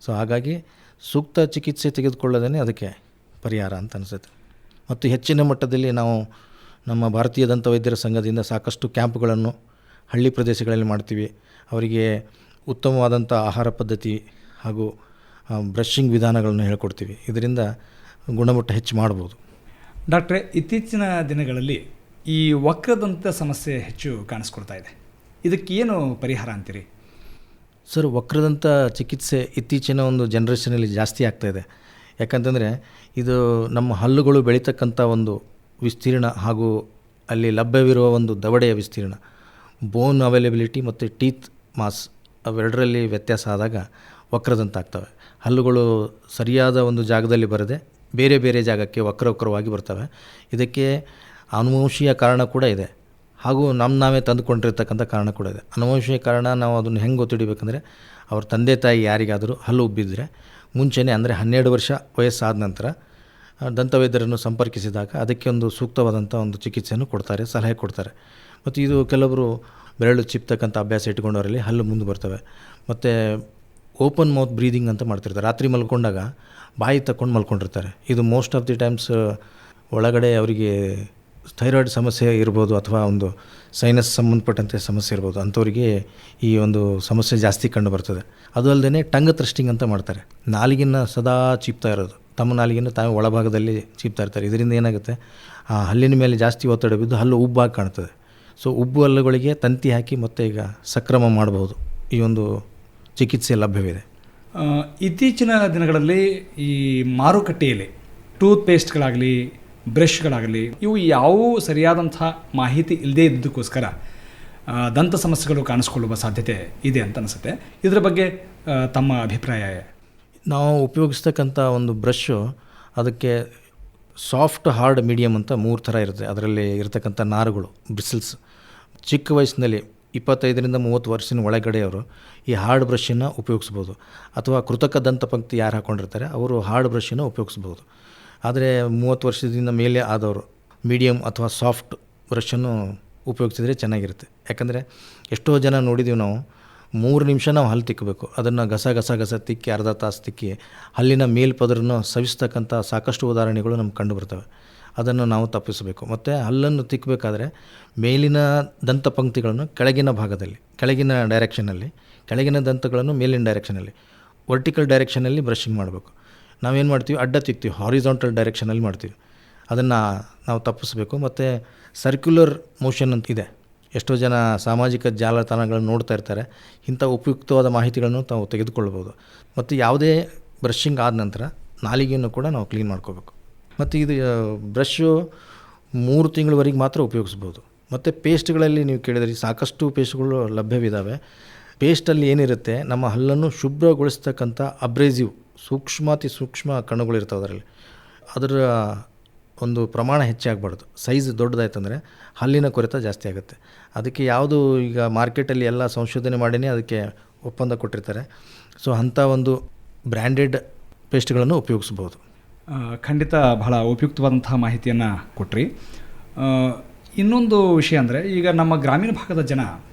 ಸೊ ಹಾಗಾಗಿ ಸೂಕ್ತ ಚಿಕಿತ್ಸೆ ತೆಗೆದುಕೊಳ್ಳೋದೇ ಅದಕ್ಕೆ ಪರಿಹಾರ ಅಂತ ಅನಿಸುತ್ತೆ. ಮತ್ತು ಹೆಚ್ಚಿನ ಮಟ್ಟದಲ್ಲಿ ನಾವು ನಮ್ಮ ಭಾರತೀಯ ದಂತವೈದ್ಯರ ಸಂಘದಿಂದ ಸಾಕಷ್ಟು ಕ್ಯಾಂಪ್ಗಳನ್ನು ಹಳ್ಳಿ ಪ್ರದೇಶಗಳಲ್ಲಿ ಮಾಡ್ತೀವಿ. ಅವರಿಗೆ ಉತ್ತಮವಾದಂಥ ಆಹಾರ ಪದ್ಧತಿ ಹಾಗೂ ಬ್ರಷಿಂಗ್ ವಿಧಾನಗಳನ್ನು ಹೇಳ್ಕೊಡ್ತೀವಿ. ಇದರಿಂದ ಗುಣಮಟ್ಟ ಹೆಚ್ಚು ಮಾಡ್ಬೋದು. ಡಾಕ್ಟ್ರೇ, ಇತ್ತೀಚಿನ ದಿನಗಳಲ್ಲಿ ಈ ವಕ್ರದಂತ ಸಮಸ್ಯೆ ಹೆಚ್ಚು ಕಾಣಿಸ್ಕೊಳ್ತಾ ಇದೆ. ಇದಕ್ಕೇನು ಪರಿಹಾರ ಅಂತೀರಿ? ಸರ್, ವಕ್ರದಂತ ಚಿಕಿತ್ಸೆ ಇತ್ತೀಚಿನ ಒಂದು ಜನ್ರೇಷನಲ್ಲಿ ಜಾಸ್ತಿ ಆಗ್ತಾಯಿದೆ. ಯಾಕಂತಂದರೆ ಇದು ನಮ್ಮ ಹಲ್ಲುಗಳು ಬೆಳೀತಕ್ಕಂಥ ಒಂದು ವಿಸ್ತೀರ್ಣ ಹಾಗೂ ಅಲ್ಲಿ ಲಭ್ಯವಿರುವ ಒಂದು ದವಡೆಯ ವಿಸ್ತೀರ್ಣ, ಬೋನ್ ಅವೈಲಬಿಲಿಟಿ ಮತ್ತು ಟೀತ್ ಮಾಸ್ ಅವೆರಡರಲ್ಲಿ ವ್ಯತ್ಯಾಸ ಆದಾಗ ವಕ್ರದಂತ ಆಗ್ತವೆ. ಹಲ್ಲುಗಳು ಸರಿಯಾದ ಒಂದು ಜಾಗದಲ್ಲಿ ಬರದೆ ಬೇರೆ ಬೇರೆ ಜಾಗಕ್ಕೆ ವಕ್ರವಾಗಿ ಬರ್ತವೆ. ಇದಕ್ಕೆ ಅನುವಂಶೀಯ ಕಾರಣ ಕೂಡ ಇದೆ, ಹಾಗೂ ನಾವೇ ತಂದುಕೊಂಡಿರ್ತಕ್ಕಂಥ ಕಾರಣ ಕೂಡ ಇದೆ. ಅನುವಂಶೀಯ ಕಾರಣ ನಾವು ಅದನ್ನು ಹೆಂಗೆ ಗೊತ್ತಿಡಬೇಕಂದ್ರೆ, ಅವ್ರ ತಂದೆ ತಾಯಿ ಯಾರಿಗಾದರೂ ಹಲ್ಲು ಉಬ್ಬಿದ್ರೆ ಮುಂಚೆನೇ, ಅಂದರೆ 12 ವರ್ಷ ವಯಸ್ಸಾದ ನಂತರ ದಂತವೈದ್ಯರನ್ನು ಸಂಪರ್ಕಿಸಿದಾಗ ಅದಕ್ಕೆ ಒಂದು ಸೂಕ್ತವಾದಂಥ ಒಂದು ಚಿಕಿತ್ಸೆಯನ್ನು ಕೊಡ್ತಾರೆ, ಸಲಹೆ ಕೊಡ್ತಾರೆ. ಮತ್ತು ಇದು ಕೆಲವರು ಬೆರಳು ಚಿಪ್ತಕ್ಕಂಥ ಅಭ್ಯಾಸ ಇಟ್ಕೊಂಡವರಲ್ಲಿ ಹಲ್ಲು ಮುಂದೆ ಬರ್ತವೆ. ಮತ್ತು ಓಪನ್ ಮೌತ್ ಬ್ರೀದಿಂಗ್ ಅಂತ ಮಾಡ್ತಿರ್ತಾರೆ. ರಾತ್ರಿ ಮಲ್ಕೊಂಡಾಗ ಬಾಯಿ ತಕ್ಕೊಂಡು ಮಲ್ಕೊಂಡಿರ್ತಾರೆ. ಇದು ಮೋಸ್ಟ್ ಆಫ್ ದಿ ಟೈಮ್ಸ್ ಒಳಗಡೆ ಅವರಿಗೆ ಥೈರಾಯ್ಡ್ ಸಮಸ್ಯೆ ಇರ್ಬೋದು ಅಥವಾ ಒಂದು ಸೈನಸ್ ಸಂಬಂಧಪಟ್ಟಂತೆ ಸಮಸ್ಯೆ ಇರ್ಬೋದು. ಅಂಥವರಿಗೆ ಈ ಒಂದು ಸಮಸ್ಯೆ ಜಾಸ್ತಿ ಕಂಡು ಬರ್ತದೆ. ಅದು ಅಲ್ಲದೆ ಟಂಗ್ ಥ್ರಸ್ಟಿಂಗ್ ಅಂತ ಮಾಡ್ತಾರೆ. ನಾಲಿಗೆನ ಸದಾ ಚೀಪ್ತಾ ಇರೋದು, ತಮ್ಮ ನಾಲಿಗೆನ ತಾವು ಒಳಭಾಗದಲ್ಲಿ ಚೀಪ್ತಾ ಇರ್ತಾರೆ. ಇದರಿಂದ ಏನಾಗುತ್ತೆ, ಆ ಹಲ್ಲಿನ ಮೇಲೆ ಜಾಸ್ತಿ ಒತ್ತಡ ಬಿದ್ದು ಹಲ್ಲು ಉಬ್ಬಾಗಿ ಕಾಣ್ತದೆ. ಸೊ ಉಬ್ಬು ಹಲ್ಲುಗಳಿಗೆ ತಂತಿ ಹಾಕಿ ಮತ್ತೆ ಈಗ ಸಕ್ರಮ ಮಾಡಬಹುದು. ಈ ಒಂದು ಚಿಕಿತ್ಸೆ ಲಭ್ಯವಿದೆ. ಇತ್ತೀಚಿನ ದಿನಗಳಲ್ಲಿ ಈ ಮಾರುಕಟ್ಟೆಯಲ್ಲಿ ಟೂತ್ ಪೇಸ್ಟ್ಗಳಾಗಲಿ, ಬ್ರಷ್ಗಳಾಗಲಿ, ಇವು ಯಾವುವು ಸರಿಯಾದಂಥ ಮಾಹಿತಿ ಇಲ್ಲದೇ ಇದ್ದಕ್ಕೋಸ್ಕರ ದಂತ ಸಮಸ್ಯೆಗಳು ಕಾಣಿಸ್ಕೊಳ್ಳುವ ಸಾಧ್ಯತೆ ಇದೆ ಅಂತ ಅನಿಸುತ್ತೆ. ಇದರ ಬಗ್ಗೆ ತಮ್ಮ ಅಭಿಪ್ರಾಯ? ನಾವು ಉಪಯೋಗಿಸ್ತಕ್ಕಂಥ ಒಂದು ಬ್ರಷ್ಷು ಅದಕ್ಕೆ ಸಾಫ್ಟ್, ಹಾರ್ಡ್, ಮೀಡಿಯಮ್ ಅಂತ 3 ಥರ ಇರುತ್ತೆ. ಅದರಲ್ಲಿ ಇರತಕ್ಕಂಥ ನಾರುಗಳು, ಬ್ರಿಸಲ್ಸ್. ಚಿಕ್ಕ ವಯಸ್ಸಿನಲ್ಲಿ 25ರಿಂದ 30 ವರ್ಷದ ಒಳಗಡೆಯವರು ಈ ಹಾರ್ಡ್ ಬ್ರಷನ್ನು ಉಪಯೋಗಿಸ್ಬೋದು. ಅಥವಾ ಕೃತಕ ದಂತ ಪಂಕ್ತಿ ಯಾರು ಹಾಕ್ಕೊಂಡಿರ್ತಾರೆ ಅವರು ಹಾರ್ಡ್ ಬ್ರಷನ್ನು ಉಪಯೋಗಿಸ್ಬೋದು. ಆದರೆ 30 ವರ್ಷದಿಂದ ಮೇಲೆ ಆದವರು ಮೀಡಿಯಮ್ ಅಥವಾ ಸಾಫ್ಟ್ ಬ್ರಷನ್ನು ಉಪಯೋಗಿಸಿದ್ರೆ ಚೆನ್ನಾಗಿರುತ್ತೆ. ಯಾಕಂದರೆ ಎಷ್ಟೋ ಜನ ನೋಡಿದ್ದೀವಿ ನಾವು, 3 ನಿಮಿಷ ನಾವು ಹಲ್ಲು ತಿಕ್ಕಬೇಕು, ಅದನ್ನು ಗಸ ತಿಕ್ಕಿ ಅರ್ಧ ತಾಸು ತಿಕ್ಕಿ ಹಲ್ಲಿನ ಮೇಲ್ಪದರನ್ನು ಸವಿಸ್ತಕ್ಕಂಥ ಸಾಕಷ್ಟು ಉದಾಹರಣೆಗಳು ನಮ್ಗೆ ಕಂಡು ಬರ್ತವೆ. ಅದನ್ನು ನಾವು ತಪ್ಪಿಸಬೇಕು. ಮತ್ತು ಹಲ್ಲನ್ನು ತಿಕ್ಕಬೇಕಾದ್ರೆ ಮೇಲಿನ ದಂತ ಪಂಕ್ತಿಗಳನ್ನು ಕೆಳಗಿನ ಭಾಗದಲ್ಲಿ, ಕೆಳಗಿನ ಡೈರೆಕ್ಷನಲ್ಲಿ, ಕೆಳಗಿನ ದಂತಗಳನ್ನು ಮೇಲಿನ ಡೈರೆಕ್ಷನಲ್ಲಿ, ವರ್ಟಿಕಲ್ ಡೈರೆಕ್ಷನಲ್ಲಿ ಬ್ರಷಿಂಗ್ ಮಾಡಬೇಕು. ನಾವೇನು ಮಾಡ್ತೀವಿ, ಅಡ್ಡ ತಿಕ್ತೀವಿ, ಹಾರಿಜಾಂಟಲ್ ಡೈರೆಕ್ಷನಲ್ಲಿ ಮಾಡ್ತೀವಿ. ಅದನ್ನು ನಾವು ತಪ್ಪಿಸಬೇಕು. ಮತ್ತು ಸರ್ಕ್ಯುಲರ್ ಮೋಷನ್ ಅಂತ ಇದೆ. ಎಷ್ಟೋ ಜನ ಸಾಮಾಜಿಕ ಜಾಲತಾಣಗಳನ್ನು ನೋಡ್ತಾ ಇರ್ತಾರೆ. ಇಂಥ ಉಪಯುಕ್ತವಾದ ಮಾಹಿತಿಗಳನ್ನು ತಾವು ತೆಗೆದುಕೊಳ್ಬೋದು. ಮತ್ತು ಯಾವುದೇ ಬ್ರಷಿಂಗ್ ಆದ ನಂತರ ನಾಲಿಗೆಯನ್ನು ಕೂಡ ನಾವು ಕ್ಲೀನ್ ಮಾಡ್ಕೋಬೇಕು. ಮತ್ತು ಇದು ಬ್ರಷ್ಷು 3 ತಿಂಗಳವರೆಗೆ ಮಾತ್ರ ಉಪಯೋಗಿಸ್ಬೋದು. ಮತ್ತು ಪೇಸ್ಟ್ಗಳಲ್ಲಿ ನೀವು ಕೇಳಿದರೆ ಸಾಕಷ್ಟು ಪೇಸ್ಟ್ಗಳು ಲಭ್ಯವಿದ್ದಾವೆ. ಪೇಸ್ಟಲ್ಲಿ ಏನಿರುತ್ತೆ, ನಮ್ಮ ಹಲ್ಲನ್ನು ಶುಭ್ರಗೊಳಿಸ್ತಕ್ಕಂಥ ಅಬ್ರೇಸಿವ್ ಸೂಕ್ಷ್ಮ ಕಣಗಳಿರ್ತವೆ ಅದರಲ್ಲಿ. ಅದರ ಒಂದು ಪ್ರಮಾಣ ಹೆಚ್ಚಾಗಬಾರ್ದು. ಸೈಜ್ ದೊಡ್ಡದಾಯ್ತಂದರೆ ಹಲ್ಲಿನ ಕೊರೆತ ಜಾಸ್ತಿ ಆಗುತ್ತೆ. ಅದಕ್ಕೆ ಯಾವುದು ಈಗ ಮಾರ್ಕೆಟಲ್ಲಿ ಎಲ್ಲ ಸಂಶೋಧನೆ ಮಾಡಿನೇ ಅದಕ್ಕೆ ಒಪ್ಪಂದ ಕೊಟ್ಟಿರ್ತಾರೆ. ಸೊ ಅಂಥ ಒಂದು ಬ್ರ್ಯಾಂಡೆಡ್ ಪೇಸ್ಟ್ಗಳನ್ನು ಉಪಯೋಗಿಸ್ಬೋದು. ಖಂಡಿತ ಬಹಳ ಉಪಯುಕ್ತವಾದಂತಹ ಮಾಹಿತಿಯನ್ನು ಕೊಟ್ರಿ. ಇನ್ನೊಂದು ವಿಷಯ ಅಂದರೆ, ಈಗ ನಮ್ಮ ಗ್ರಾಮೀಣ ಭಾಗದ ಜನ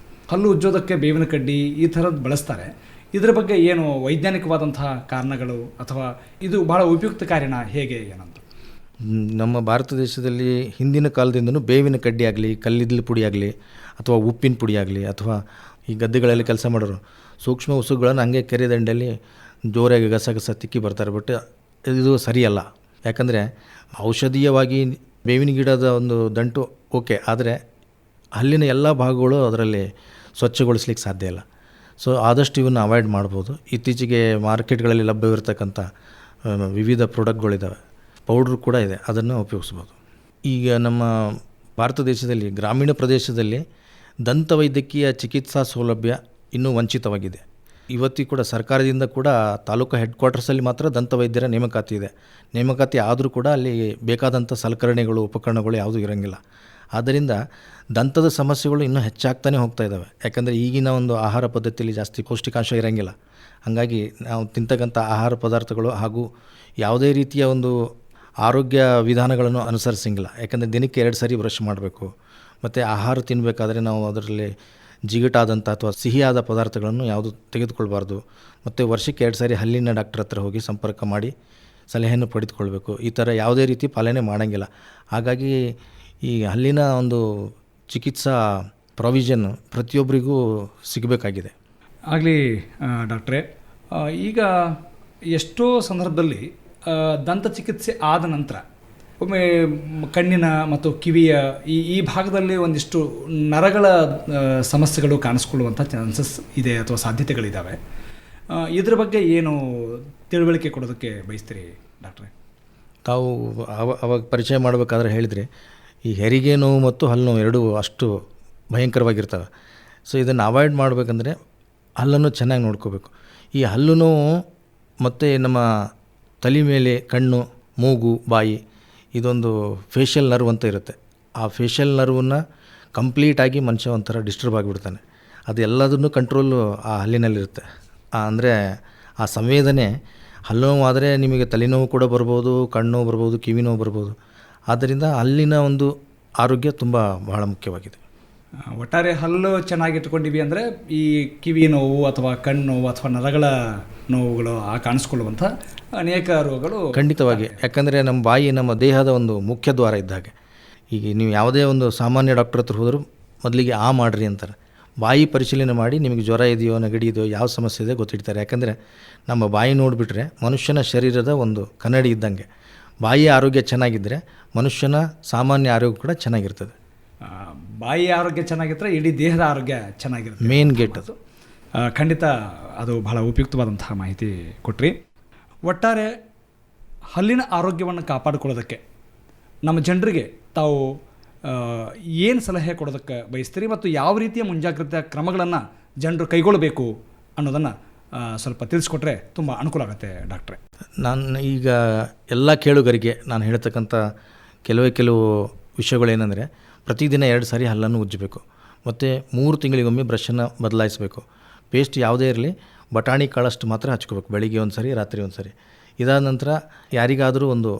ಹಲ್ಲು ಉಜ್ಜೋದಕ್ಕೆ ಬೇವಿನ ಕಡ್ಡಿ ಈ ಥರದ್ದು ಬಳಸ್ತಾರೆ. ಇದರ ಬಗ್ಗೆ ಏನು ವೈಜ್ಞಾನಿಕವಾದಂತಹ ಕಾರಣಗಳು ಅಥವಾ ಇದು ಬಹಳ ಉಪಯುಕ್ತ ಕಾರಣ ಹೇಗೆ ಏನಂತ? ನಮ್ಮ ಭಾರತ ದೇಶದಲ್ಲಿ ಹಿಂದಿನ ಕಾಲದಿಂದನೂ ಬೇವಿನ ಕಡ್ಡಿ ಆಗಲಿ, ಕಲ್ಲಿದ್ದಲು ಪುಡಿ ಆಗಲಿ, ಅಥವಾ ಉಪ್ಪಿನ ಪುಡಿ ಆಗಲಿ, ಅಥವಾ ಈ ಗದ್ದೆಗಳಲ್ಲಿ ಕೆಲಸ ಮಾಡೋರು ಸೂಕ್ಷ್ಮ ಉಸುಗಳನ್ನು ಹಂಗೆ ಕೆರೆ ದಂಡೆಯಲ್ಲಿ ಜೋರಾಗಿ ಗಸ ತಿಕ್ಕಿ ಬರ್ತಾರೆ. ಬಟ್ ಇದು ಸರಿಯಲ್ಲ. ಯಾಕಂದರೆ ಔಷಧೀಯವಾಗಿ ಬೇವಿನ ಗಿಡದ ಒಂದು ದಂಟು ಓಕೆ, ಆದರೆ ಹಲ್ಲಿನ ಎಲ್ಲ ಭಾಗಗಳು ಅದರಲ್ಲಿ ಸ್ವಚ್ಛಗೊಳಿಸ್ಲಿಕ್ಕೆ ಸಾಧ್ಯ ಇಲ್ಲ. ಸೊ ಆದಷ್ಟು ಇವನ್ನು ಅವಾಯ್ಡ್ ಮಾಡ್ಬೋದು. ಇತ್ತೀಚೆಗೆ ಮಾರ್ಕೆಟ್ಗಳಲ್ಲಿ ಲಭ್ಯವಿರ್ತಕ್ಕಂಥ ವಿವಿಧ ಪ್ರಾಡಕ್ಟ್ಗಳಿದ್ದಾವೆ, ಪೌಡ್ರ್ ಕೂಡ ಇದೆ, ಅದನ್ನು ಉಪಯೋಗಿಸ್ಬೋದು. ಈಗ ನಮ್ಮ ಭಾರತ ದೇಶದಲ್ಲಿ ಗ್ರಾಮೀಣ ಪ್ರದೇಶದಲ್ಲಿ ದಂತವೈದ್ಯಕೀಯ ಚಿಕಿತ್ಸಾ ಸೌಲಭ್ಯ ಇನ್ನೂ ವಂಚಿತವಾಗಿದೆ. ಇವತ್ತಿಗೂ ಕೂಡ ಸರ್ಕಾರದಿಂದ ಕೂಡ ತಾಲೂಕು ಹೆಡ್ ಕ್ವಾರ್ಟರ್ಸಲ್ಲಿ ಮಾತ್ರ ದಂತವೈದ್ಯರ ನೇಮಕಾತಿ ಇದೆ. ನೇಮಕಾತಿ ಆದರೂ ಕೂಡ ಅಲ್ಲಿ ಬೇಕಾದಂಥ ಸಲಕರಣೆಗಳು, ಉಪಕರಣಗಳು ಯಾವುದೂ ಇರೋಂಗಿಲ್ಲ. ಆದ್ದರಿಂದ ದಂತದ ಸಮಸ್ಯೆಗಳು ಇನ್ನೂ ಹೆಚ್ಚಾಗ್ತಾನೆ ಹೋಗ್ತಾ ಇದ್ದಾವೆ. ಯಾಕಂದರೆ ಈಗಿನ ಒಂದು ಆಹಾರ ಪದ್ಧತಿಯಲ್ಲಿ ಜಾಸ್ತಿ ಪೌಷ್ಟಿಕಾಂಶ ಇರೋಂಗಿಲ್ಲ. ಹಾಗಾಗಿ ನಾವು ತಿಂತಕ್ಕಂಥ ಆಹಾರ ಪದಾರ್ಥಗಳು ಹಾಗೂ ಯಾವುದೇ ರೀತಿಯ ಒಂದು ಆರೋಗ್ಯ ವಿಧಾನಗಳನ್ನು ಅನುಸರಿಸಂಗಿಲ್ಲ. ಯಾಕಂದರೆ ದಿನಕ್ಕೆ 2 ಸಾರಿ ಬ್ರಷ್ ಮಾಡಬೇಕು. ಮತ್ತು ಆಹಾರ ತಿನ್ನಬೇಕಾದ್ರೆ ನಾವು ಅದರಲ್ಲಿ ಜಿಗುಟಾದಂಥ ಅಥವಾ ಸಿಹಿಯಾದ ಪದಾರ್ಥಗಳನ್ನು ಯಾವುದು ತೆಗೆದುಕೊಳ್ಬಾರ್ದು. ಮತ್ತು ವರ್ಷಕ್ಕೆ 2 ಸಾರಿ ಹಲ್ಲಿನ ಡಾಕ್ಟರ್ ಹತ್ರ ಹೋಗಿ ಸಂಪರ್ಕ ಮಾಡಿ ಸಲಹೆಯನ್ನು ಪಡೆದುಕೊಳ್ಬೇಕು. ಈ ಥರ ಯಾವುದೇ ರೀತಿ ಪಾಲನೆ ಮಾಡೋಂಗಿಲ್ಲ. ಹಾಗಾಗಿ ಈ ಹಲ್ಲಿನ ಒಂದು ಚಿಕಿತ್ಸಾ ಪ್ರಾವಿಷನ್ ಪ್ರತಿಯೊಬ್ಬರಿಗೂ ಸಿಗಬೇಕಾಗಿದೆ. ಆಗಲಿ ಡಾಕ್ಟ್ರೇ, ಈಗ ಎಷ್ಟೋ ಸಂದರ್ಭದಲ್ಲಿ ದಂತ ಚಿಕಿತ್ಸೆ ಆದ ನಂತರ ಒಮ್ಮೆ ಕಣ್ಣಿನ ಮತ್ತು ಕಿವಿಯ ಈ ಭಾಗದಲ್ಲಿ ಒಂದಿಷ್ಟು ನರಗಳ ಸಮಸ್ಯೆಗಳು ಕಾಣಿಸ್ಕೊಳ್ಳುವಂಥ ಚಾನ್ಸಸ್ ಇದೆ ಅಥವಾ ಸಾಧ್ಯತೆಗಳಿದ್ದಾವೆ. ಇದ್ರ ಬಗ್ಗೆ ಏನು ತಿಳುವಳಿಕೆ ಕೊಡೋದಕ್ಕೆ ಬಯಸ್ತೀರಿ ಡಾಕ್ಟ್ರೇ? ತಾವು ಅವಾಗ ಪರಿಚಯ ಮಾಡಬೇಕಾದ್ರೆ ಹೇಳಿದರೆ ಈ ಹೆರಿಗೆ ನೋವು ಮತ್ತು ಹಲ್ಲು ನೋವು ಎರಡೂ ಅಷ್ಟು ಭಯಂಕರವಾಗಿರ್ತವೆ. ಸೊ ಇದನ್ನು ಅವಾಯ್ಡ್ ಮಾಡಬೇಕಂದ್ರೆ ಹಲ್ಲನ್ನು ಚೆನ್ನಾಗಿ ನೋಡ್ಕೋಬೇಕು. ಈ ಹಲ್ಲು ನೋವು ಮತ್ತು ನಮ್ಮ ತಲೆ ಮೇಲೆ ಕಣ್ಣು, ಮೂಗು, ಬಾಯಿ ಇದೊಂದು ಫೇಶಿಯಲ್ ನರ್ವ್ ಅಂತ ಇರುತ್ತೆ. ಆ ಫೇಶಿಯಲ್ ನರ್ವನ್ನ ಕಂಪ್ಲೀಟಾಗಿ ಮನುಷ್ಯ ಒಂಥರ ಡಿಸ್ಟರ್ಬ್ ಆಗಿಬಿಡ್ತಾನೆ. ಅದು ಎಲ್ಲದನ್ನು ಕಂಟ್ರೋಲು ಆ ಹಲ್ಲಿನಲ್ಲಿರುತ್ತೆ. ಅಂದರೆ ಆ ಸಂವೇದನೆ ಹಲ್ಲು ನೋವು ಆದರೆ ನಿಮಗೆ ತಲೆನೋವು ಕೂಡ ಬರ್ಬೋದು, ಕಣ್ಣು ಬರ್ಬೋದು, ಕಿವಿ ನೋವು ಬರ್ಬೋದು. ಆದ್ದರಿಂದ ಹಲ್ಲಿನ ಒಂದು ಆರೋಗ್ಯ ತುಂಬ ಬಹಳ ಮುಖ್ಯವಾಗಿದೆ. ಒಟ್ಟಾರೆ ಹಲ್ಲು ಚೆನ್ನಾಗಿಟ್ಕೊಂಡಿವಿ ಅಂದರೆ ಈ ಕಿವಿ ನೋವು ಅಥವಾ ಕಣ್ಣು ನೋವು ಅಥವಾ ನರಗಳ ನೋವುಗಳು ಕಾಣಿಸ್ಕೊಳ್ಳುವಂಥ ಅನೇಕ ರೋಗಗಳು ಖಂಡಿತವಾಗಿ. ಯಾಕಂದರೆ ನಮ್ಮ ಬಾಯಿ ನಮ್ಮ ದೇಹದ ಒಂದು ಮುಖ್ಯ ದ್ವಾರ ಇದ್ದಾಗೆ. ಈಗ ನೀವು ಯಾವುದೇ ಒಂದು ಸಾಮಾನ್ಯ ಡಾಕ್ಟರ್ ಹತ್ರ ಹೋದರೂ ಮೊದಲಿಗೆ ಮಾಡಿರಿ ಅಂತಾರೆ. ಬಾಯಿ ಪರಿಶೀಲನೆ ಮಾಡಿ ನಿಮಗೆ ಜ್ವರ ಇದೆಯೋ, ನೆಗಡಿ ಇದೆಯೋ, ಯಾವ ಸಮಸ್ಯೆ ಇದೆ ಗೊತ್ತಿಡ್ತಾರೆ. ಯಾಕಂದರೆ ನಮ್ಮ ಬಾಯಿ ನೋಡಿಬಿಟ್ರೆ ಮನುಷ್ಯನ ಶರೀರದ ಒಂದು ಕನ್ನಡಿ ಇದ್ದಂಗೆ. ಬಾಯಿ ಆರೋಗ್ಯ ಚೆನ್ನಾಗಿದ್ದರೆ ಮನುಷ್ಯನ ಸಾಮಾನ್ಯ ಆರೋಗ್ಯ ಕೂಡ ಚೆನ್ನಾಗಿರ್ತದೆ. ಬಾಯಿ ಆರೋಗ್ಯ ಚೆನ್ನಾಗಿದ್ದರೆ ಇಡೀ ದೇಹದ ಆರೋಗ್ಯ ಚೆನ್ನಾಗಿರುತ್ತೆ. ಮೇನ್ ಗೇಟ್ ಅದು. ಖಂಡಿತ ಅದು ಬಹಳ ಉಪಯುಕ್ತವಾದಂತಹ ಮಾಹಿತಿ ಕೊಟ್ರಿ. ಒಟ್ಟಾರೆ ಹಲ್ಲಿನ ಆರೋಗ್ಯವನ್ನು ಕಾಪಾಡಿಕೊಳ್ಳೋದಕ್ಕೆ ನಮ್ಮ ಜನರಿಗೆ ತಾವು ಏನು ಸಲಹೆ ಕೊಡೋದಕ್ಕೆ ಬಯಸ್ತೀರಿ ಮತ್ತು ಯಾವ ರೀತಿಯ ಮುಂಜಾಗ್ರತಾ ಕ್ರಮಗಳನ್ನು ಜನರು ಕೈಗೊಳ್ಳಬೇಕು ಅನ್ನೋದನ್ನು ಸ್ವಲ್ಪ ತಿಳಿಸ್ಕೊಟ್ರೆ ತುಂಬ ಅನುಕೂಲ ಆಗುತ್ತೆ ಡಾಕ್ಟ್ರೆ. ನಾನು ಈಗ ಎಲ್ಲ ಕೇಳುಗರಿಗೆ ನಾನು ಹೇಳ್ತಕ್ಕಂಥ ಕೆಲವು ವಿಷಯಗಳೇನೆಂದರೆ, ಪ್ರತಿದಿನ 2 ಸಾರಿ ಹಲ್ಲನ್ನು ಉಜ್ಜಬೇಕು ಮತ್ತು 3 ತಿಂಗಳಿಗೊಮ್ಮೆ ಬ್ರಷನ್ನು ಬದಲಾಯಿಸಬೇಕು. ಪೇಸ್ಟ್ ಯಾವುದೇ ಇರಲಿ ಬಟಾಣಿ ಕಾಳಷ್ಟು ಮಾತ್ರ ಹಚ್ಕೋಬೇಕು, ಬೆಳಿಗ್ಗೆ 1 ಸಾರಿ, ರಾತ್ರಿ 1 ಸಾರಿ. ಇದಾದ ನಂತರ ಯಾರಿಗಾದರೂ ಒಂದು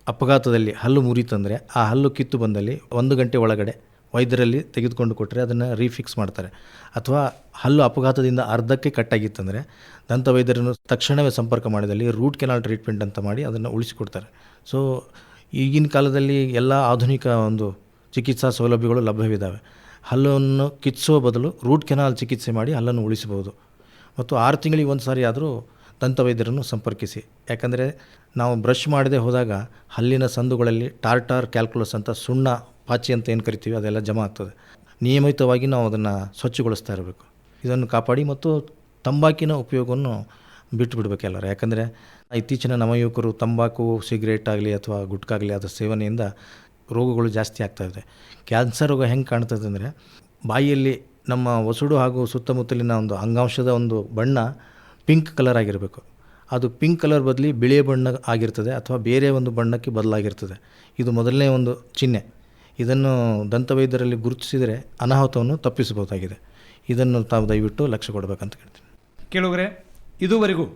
ಅಪಘಾತದಲ್ಲಿ ಹಲ್ಲು ಮುರಿತಂದರೆ ಆ ಹಲ್ಲು ಕಿತ್ತು ಬಂದಲ್ಲಿ 1 ಗಂಟೆ ಒಳಗಡೆ ವೈದ್ಯರಲ್ಲಿ ತೆಗೆದುಕೊಂಡು ಕೊಟ್ಟರೆ ಅದನ್ನು ರೀಫಿಕ್ಸ್ ಮಾಡ್ತಾರೆ. ಅಥವಾ ಹಲ್ಲು ಅಪಘಾತದಿಂದ ಅರ್ಧಕ್ಕೆ ಕಟ್ಟಾಗಿತ್ತಂದರೆ ದಂತ ವೈದ್ಯರನ್ನು ತಕ್ಷಣವೇ ಸಂಪರ್ಕ ಮಾಡಿದಲ್ಲಿ ರೂಟ್ ಕೆನಾಲ್ ಟ್ರೀಟ್ಮೆಂಟ್ ಅಂತ ಮಾಡಿ ಅದನ್ನು ಉಳಿಸಿಕೊಡ್ತಾರೆ. ಸೊ ಈಗಿನ ಕಾಲದಲ್ಲಿ ಎಲ್ಲ ಆಧುನಿಕ ಒಂದು ಚಿಕಿತ್ಸಾ ಸೌಲಭ್ಯಗಳು ಲಭ್ಯವಿದ್ದಾವೆ. ಹಲ್ಲನ್ನು ಕಿಚ್ಚೋ ಬದಲು ರೂಟ್ ಕೆನಾಲ್ ಚಿಕಿತ್ಸೆ ಮಾಡಿ ಹಲ್ಲನ್ನು ಉಳಿಸಬಹುದು. ಮತ್ತು 6 ತಿಂಗಳಿಗೆ 1 ಸಾರಿ ಆದರೂ ದಂತ ವೈದ್ಯರನ್ನು ಸಂಪರ್ಕಿಸಿ. ಯಾಕಂದರೆ ನಾವು ಬ್ರಷ್ ಮಾಡದೆ ಹೋದಾಗ ಹಲ್ಲಿನ ಸಂದುಗಳಲ್ಲಿ ಟಾರ್ಟಾರ್ ಕ್ಯಾಲ್ಕುಲಸ್ ಅಂತ ಸುಣ್ಣ, ಪಾಚಿ ಅಂತ ಏನು ಕರಿತೀವಿ ಅದೆಲ್ಲ ಜಮಾ ಆಗ್ತದೆ. ನಿಯಮಿತವಾಗಿ ನಾವು ಅದನ್ನು ಸ್ವಚ್ಛಗೊಳಿಸ್ತಾ ಇರಬೇಕು. ಇದನ್ನು ಕಾಪಾಡಿ ಮತ್ತು ತಂಬಾಕಿನ ಉಪಯೋಗವನ್ನು ಬಿಟ್ಟು ಬಿಡಬೇಕು ಎಲ್ಲರೂ. ಯಾಕಂದರೆ ಇತ್ತೀಚಿನ ನವಯುವಕರು ತಂಬಾಕು, ಸಿಗರೇಟ್ ಆಗಲಿ ಅಥವಾ ಗುಟ್ಕಾಗಲಿ ಅದರ ಸೇವನೆಯಿಂದ ರೋಗಗಳು ಜಾಸ್ತಿ ಆಗ್ತಾಯಿದೆ. ಕ್ಯಾನ್ಸರ್ ರೋಗ ಹೆಂಗೆ ಕಾಣ್ತದೆ ಅಂದರೆ, ಬಾಯಿಯಲ್ಲಿ ನಮ್ಮ ಒಸಡು ಹಾಗೂ ಸುತ್ತಮುತ್ತಲಿನ ಒಂದು ಅಂಗಾಂಶದ ಒಂದು ಬಣ್ಣ ಪಿಂಕ್ ಕಲರ್ ಆಗಿರಬೇಕು. ಅದು ಪಿಂಕ್ ಕಲರ್ ಬದಲಿ ಬಿಳಿಯ ಬಣ್ಣ ಆಗಿರ್ತದೆ ಅಥವಾ ಬೇರೆ ಒಂದು ಬಣ್ಣಕ್ಕೆ ಬದಲಾಗಿರ್ತದೆ. ಇದು ಮೊದಲನೇ ಒಂದು ಚಿಹ್ನೆ. ಇದನ್ನು ದಂತವೈದ್ಯರಲ್ಲಿ ಗುರುತಿಸಿದರೆ ಅನಾಹುತವನ್ನು ತಪ್ಪಿಸಬಹುದಾಗಿದೆ. ಇದನ್ನು ತಾವು ದಯವಿಟ್ಟು ಲಕ್ಷ್ಯ ಕೊಡಬೇಕಂತ ಹೇಳ್ತೀನಿ. ಕೇಳುಗರೆ, ಇದುವರೆಗೂ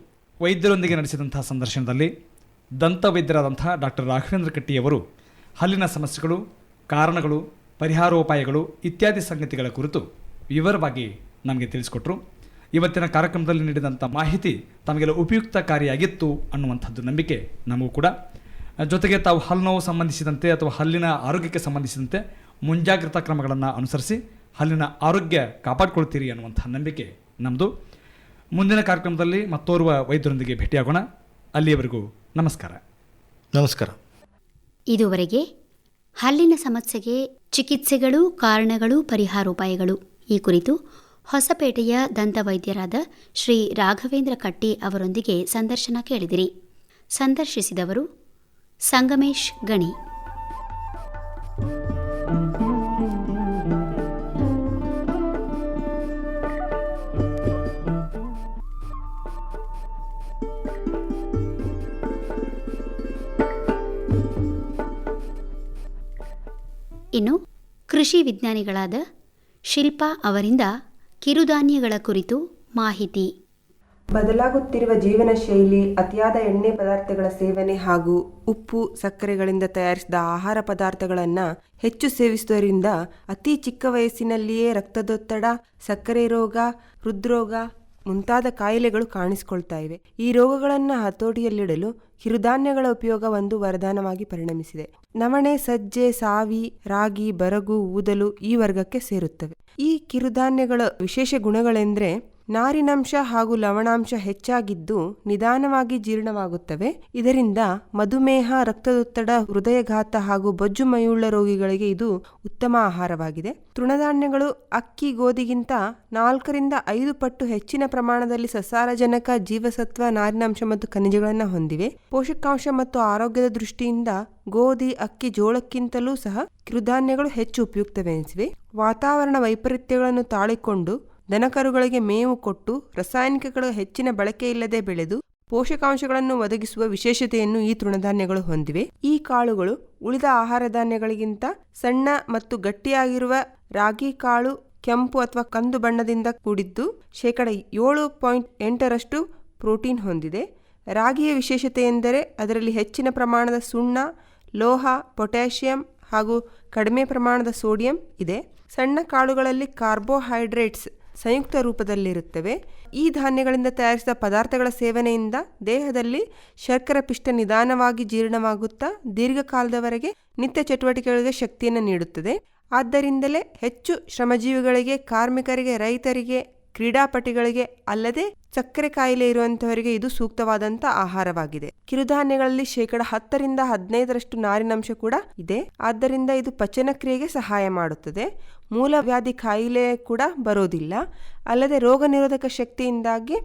ವೈದ್ಯರೊಂದಿಗೆ ನಡೆಸಿದಂಥ ಸಂದರ್ಶನದಲ್ಲಿ ದಂತ ವೈದ್ಯರಾದಂಥ ಡಾಕ್ಟರ್ ರಾಘವೇಂದ್ರ ಕಟ್ಟಿಯವರು ಹಲ್ಲಿನ ಸಮಸ್ಯೆಗಳು, ಕಾರಣಗಳು, ಪರಿಹಾರೋಪಾಯಗಳು ಇತ್ಯಾದಿ ಸಂಗತಿಗಳ ಕುರಿತು ವಿವರವಾಗಿ ನಮಗೆ ತಿಳಿಸಿಕೊಟ್ರು. ಇವತ್ತಿನ ಕಾರ್ಯಕ್ರಮದಲ್ಲಿ ನೀಡಿದಂಥ ಮಾಹಿತಿ ತಮಗೆಲ್ಲ ಉಪಯುಕ್ತಕಾರಿಯಾಗಿತ್ತು ಅನ್ನುವಂಥದ್ದು ನಂಬಿಕೆ ನಮಗೂ ಕೂಡ. ಜೊತೆಗೆ ತಾವು ಹಲ್ಲು ನೋವು ಸಂಬಂಧಿಸಿದಂತೆ ಅಥವಾ ಹಲ್ಲಿನ ಆರೋಗ್ಯಕ್ಕೆ ಸಂಬಂಧಿಸಿದಂತೆ ಮುಂಜಾಗ್ರತಾ ಕ್ರಮಗಳನ್ನು ಅನುಸರಿಸಿ ಹಲ್ಲಿನ ಆರೋಗ್ಯ ಕಾಪಾಡಿಕೊಳ್ತೀರಿ ಅನ್ನುವಂಥ ನಂಬಿಕೆ ನಮ್ಮದು. ಮುಂದಿನ ಕಾರ್ಯಕ್ರಮದಲ್ಲಿ ಮತ್ತೋರ್ವ ವೈದ್ಯರೊಂದಿಗೆ ಭೇಟಿಯಾಗೋಣ. ಅಲ್ಲಿಯವರೆಗೂ ನಮಸ್ಕಾರ. ನಮಸ್ಕಾರ. ಇದುವರೆಗೆ ಹಲ್ಲಿನ ಸಮಸ್ಯೆಗೆ ಚಿಕಿತ್ಸೆಗಳು, ಕಾರಣಗಳು, ಪರಿಹಾರೋಪಾಯಗಳು ಈ ಕುರಿತು ಹೊಸಪೇಟೆಯ ದಂತವೈದ್ಯರಾದ ಶ್ರೀ ರಾಘವೇಂದ್ರ ಕಟ್ಟಿ ಅವರೊಂದಿಗೆ ಸಂದರ್ಶನ ಕೇಳಿದಿರಿ. ಸಂದರ್ಶಿಸಿದವರು ಸಂಗಮೇಶ್ ಗಣಿ. ಇನ್ನು ಕೃಷಿ ವಿಜ್ಞಾನಿಗಳಾದ ಶಿಲ್ಪಾ ಅವರಿಂದ ಕಿರುಧಾನ್ಯಗಳ ಕುರಿತು ಮಾಹಿತಿ. ಬದಲಾಗುತ್ತಿರುವ ಜೀವನ ಶೈಲಿ, ಅತಿಯಾದ ಎಣ್ಣೆ ಪದಾರ್ಥಗಳ ಸೇವನೆ ಹಾಗೂ ಉಪ್ಪು, ಸಕ್ಕರೆಗಳಿಂದ ತಯಾರಿಸಿದ ಆಹಾರ ಪದಾರ್ಥಗಳನ್ನು ಹೆಚ್ಚು ಸೇವಿಸುವುದರಿಂದ ಅತಿ ಚಿಕ್ಕ ವಯಸ್ಸಿನಲ್ಲಿಯೇ ರಕ್ತದೊತ್ತಡ, ಸಕ್ಕರೆ ರೋಗ, ಹೃದ್ರೋಗ ಮುಂತಾದ ಕಾಯಿಲೆಗಳು ಕಾಣಿಸಿಕೊಳ್ತಾ ಇವೆ. ಈ ರೋಗಗಳನ್ನು ಹತೋಟಿಯಲ್ಲಿಡಲು ಕಿರುಧಾನ್ಯಗಳ ಉಪಯೋಗ ಒಂದು ವರದಾನವಾಗಿ ಪರಿಣಮಿಸಿದೆ. ನವಣೆ, ಸಜ್ಜೆ, ಸಾವಿ, ರಾಗಿ, ಬರಗು, ಊದಲು ಈ ವರ್ಗಕ್ಕೆ ಸೇರುತ್ತವೆ. ಈ ಕಿರುಧಾನ್ಯಗಳ ವಿಶೇಷ ಗುಣಗಳೆಂದರೆ ನಾರಿನಂಶ ಹಾಗೂ ಲವಣಾಂಶ ಹೆಚ್ಚಾಗಿದ್ದು ನಿಧಾನವಾಗಿ ಜೀರ್ಣವಾಗುತ್ತವೆ. ಇದರಿಂದ ಮಧುಮೇಹ, ರಕ್ತದೊತ್ತಡ, ಹೃದಯಘಾತ ಹಾಗೂ ಬೊಜ್ಜು ಮೈಯುಳ್ಳ ರೋಗಿಗಳಿಗೆ ಇದು ಉತ್ತಮ ಆಹಾರವಾಗಿದೆ. ತೃಣಧಾನ್ಯಗಳು ಅಕ್ಕಿ, ಗೋಧಿಗಿಂತ 4-5 ಪಟ್ಟು ಹೆಚ್ಚಿನ ಪ್ರಮಾಣದಲ್ಲಿ ಸಸಾರಜನಕ, ಜೀವಸತ್ವ, ನಾರಿನಾಂಶ ಮತ್ತು ಖನಿಜಗಳನ್ನು ಹೊಂದಿವೆ. ಪೋಷಕಾಂಶ ಮತ್ತು ಆರೋಗ್ಯದ ದೃಷ್ಟಿಯಿಂದ ಗೋಧಿ, ಅಕ್ಕಿ, ಜೋಳಕ್ಕಿಂತಲೂ ಸಹ ಕಿರುಧಾನ್ಯಗಳು ಹೆಚ್ಚು ಉಪಯುಕ್ತವೆನಿಸಿವೆ. ವಾತಾವರಣ ವೈಪರೀತ್ಯಗಳನ್ನು ತಾಳಿಕೊಂಡು ದನಕರುಗಳಿಗೆ ಮೇವು ಕೊಟ್ಟು ರಾಸಾಯನಿಕಗಳ ಹೆಚ್ಚಿನ ಬಳಕೆಯಿಲ್ಲದೆ ಬೆಳೆದು ಪೋಷಕಾಂಶಗಳನ್ನು ಒದಗಿಸುವ ವಿಶೇಷತೆಯನ್ನು ಈ ತೃಣಧಾನ್ಯಗಳು ಹೊಂದಿವೆ. ಈ ಕಾಳುಗಳು ಉಳಿದ ಆಹಾರ ಧಾನ್ಯಗಳಿಗಿಂತ ಸಣ್ಣ ಮತ್ತು ಗಟ್ಟಿಯಾಗಿರುವ ರಾಗಿ ಕಾಳು ಕೆಂಪು ಅಥವಾ ಕಂದು ಬಣ್ಣದಿಂದ ಕೂಡಿದ್ದು 7.8% ಪ್ರೋಟೀನ್ ಹೊಂದಿದೆ. ರಾಗಿಯ ವಿಶೇಷತೆ ಎಂದರೆ ಅದರಲ್ಲಿ ಹೆಚ್ಚಿನ ಪ್ರಮಾಣದ ಸುಣ್ಣ, ಲೋಹ, ಪೊಟ್ಯಾಷಿಯಂ ಹಾಗೂ ಕಡಿಮೆ ಪ್ರಮಾಣದ ಸೋಡಿಯಂ ಇದೆ. ಸಣ್ಣ ಕಾಳುಗಳಲ್ಲಿ ಕಾರ್ಬೋಹೈಡ್ರೇಟ್ಸ್ ಸಂಯುಕ್ತ ರೂಪದಲ್ಲಿರುತ್ತವೆ. ಈ ಧಾನ್ಯಗಳಿಂದ ತಯಾರಿಸಿದ ಪದಾರ್ಥಗಳ ಸೇವನೆಯಿಂದ ದೇಹದಲ್ಲಿ ಶರ್ಕರ ಪಿಷ್ಟ ನಿಧಾನವಾಗಿ ಜೀರ್ಣವಾಗುತ್ತಾ ದೀರ್ಘಕಾಲದವರೆಗೆ ನಿತ್ಯ ಚಟುವಟಿಕೆಗಳಿಗೆ ಶಕ್ತಿಯನ್ನು ನೀಡುತ್ತದೆ. ಆದ್ದರಿಂದಲೇ ಹೆಚ್ಚು ಶ್ರಮಜೀವಿಗಳಿಗೆ, ಕಾರ್ಮಿಕರಿಗೆ, ರೈತರಿಗೆ, ಕ್ರೀಡಾಪಟುಗಳಿಗೆ ಅಲ್ಲದೆ ಸಕ್ಕರೆ ಕಾಯಿಲೆ ಇರುವಂತಹವರಿಗೆ ಇದು ಸೂಕ್ತವಾದಂಥ ಆಹಾರವಾಗಿದೆ. ಕಿರುಧಾನ್ಯಗಳಲ್ಲಿ 10-15% ನಾರಿನಂಶ ಕೂಡ ಇದೆ. ಆದ್ದರಿಂದ ಇದು ಪಚನ ಕ್ರಿಯೆಗೆ ಸಹಾಯ ಮಾಡುತ್ತದೆ. ಮೂಲವ್ಯಾಧಿ ಕಾಯಿಲೆ ಕೂಡ ಬರೋದಿಲ್ಲ. ಅಲ್ಲದೆ ರೋಗ ನಿರೋಧಕ ಶಕ್ತಿಯಿಂದಾಗಿ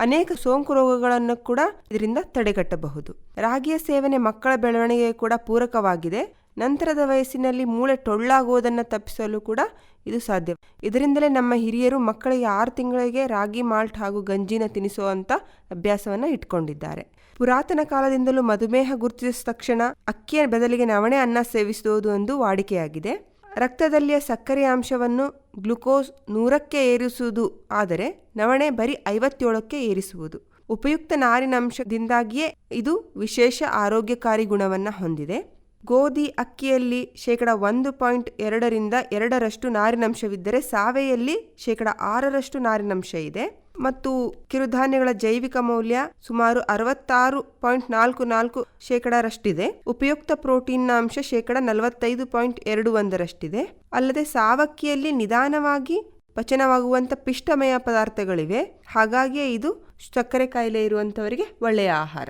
ಅನೇಕ ಸೋಂಕು ರೋಗಗಳನ್ನು ಕೂಡ ಇದರಿಂದ ತಡೆಗಟ್ಟಬಹುದು. ರಾಗಿಯ ಸೇವನೆ ಮಕ್ಕಳ ಬೆಳವಣಿಗೆಗೆ ಕೂಡ ಪೂರಕವಾಗಿದೆ. ನಂತರದ ವಯಸ್ಸಿನಲ್ಲಿ ಮೂಳೆ ಟೊಳ್ಳಾಗುವುದನ್ನು ತಪ್ಪಿಸಲು ಕೂಡ ಇದು ಸಾಧ್ಯ. ಇದರಿಂದಲೇ ನಮ್ಮ ಹಿರಿಯರು ಮಕ್ಕಳಿಗೆ 6 ತಿಂಗಳಿಗೆ ರಾಗಿ ಮಾಲ್ಟ್ ಹಾಗೂ ಗಂಜಿನ ತಿನ್ನಿಸುವಂಥ ಅಭ್ಯಾಸವನ್ನು ಇಟ್ಕೊಂಡಿದ್ದಾರೆ. ಪುರಾತನ ಕಾಲದಿಂದಲೂ ಮಧುಮೇಹ ಗುರುತಿಸಿದ ತಕ್ಷಣ ಅಕ್ಕಿಯ ಬದಲಿಗೆ ನವಣೆ ಅನ್ನ ಸೇವಿಸುವುದು ಒಂದು ವಾಡಿಕೆಯಾಗಿದೆ. ರಕ್ತದಲ್ಲಿಯ ಸಕ್ಕರೆಯ ಅಂಶವನ್ನು ಗ್ಲುಕೋಸ್ 100ಕ್ಕೆ ಏರಿಸುವುದು, ಆದರೆ ನವಣೆ ಬರೀ 57ಕ್ಕೆ ಏರಿಸುವುದು. ಉಪಯುಕ್ತ ನಾರಿನಂಶದಿಂದಾಗಿಯೇ ಇದು ವಿಶೇಷ ಆರೋಗ್ಯಕಾರಿ ಗುಣವನ್ನು ಹೊಂದಿದೆ. ಗೋಧಿ, ಅಕ್ಕಿಯಲ್ಲಿ 1.2% ನಾರಿನಂಶವಿದ್ದರೆ ಸಾವೆಯಲ್ಲಿ 6% ನಾರಿನಂಶ ಇದೆ. ಮತ್ತು ಕಿರುಧಾನ್ಯಗಳ ಜೈವಿಕ ಮೌಲ್ಯ ಸುಮಾರು 66.44% ಉಪಯುಕ್ತ ಪ್ರೋಟೀನ್ನ ಅಂಶ 45.21% ಅಲ್ಲದೆ ಸಾವಕ್ಕಿಯಲ್ಲಿ ನಿಧಾನವಾಗಿ ಪಚನವಾಗುವಂಥ ಪಿಷ್ಟಮಯ ಪದಾರ್ಥಗಳಿವೆ. ಹಾಗಾಗಿಯೇ ಇದು ಸಕ್ಕರೆ ಕಾಯಿಲೆ ಇರುವಂಥವರಿಗೆ ಒಳ್ಳೆಯ ಆಹಾರ.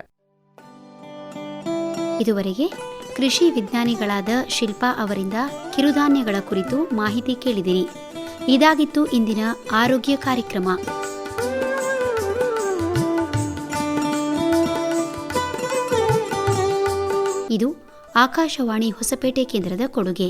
ಇದುವರೆಗೆ ಕೃಷಿ ವಿಜ್ಞಾನಿಗಳಾದ ಶಿಲ್ಪಾ ಅವರಿಂದ ಕಿರುಧಾನ್ಯಗಳ ಕುರಿತು ಮಾಹಿತಿ ಕೇಳಿದಿರಿ. ಇದಾಗಿತ್ತು ಇಂದಿನ ಆರೋಗ್ಯ ಕಾರ್ಯಕ್ರಮ. ಇದು ಆಕಾಶವಾಣಿ ಹೊಸಪೇಟೆ ಕೇಂದ್ರದ ಕೊಡುಗೆ.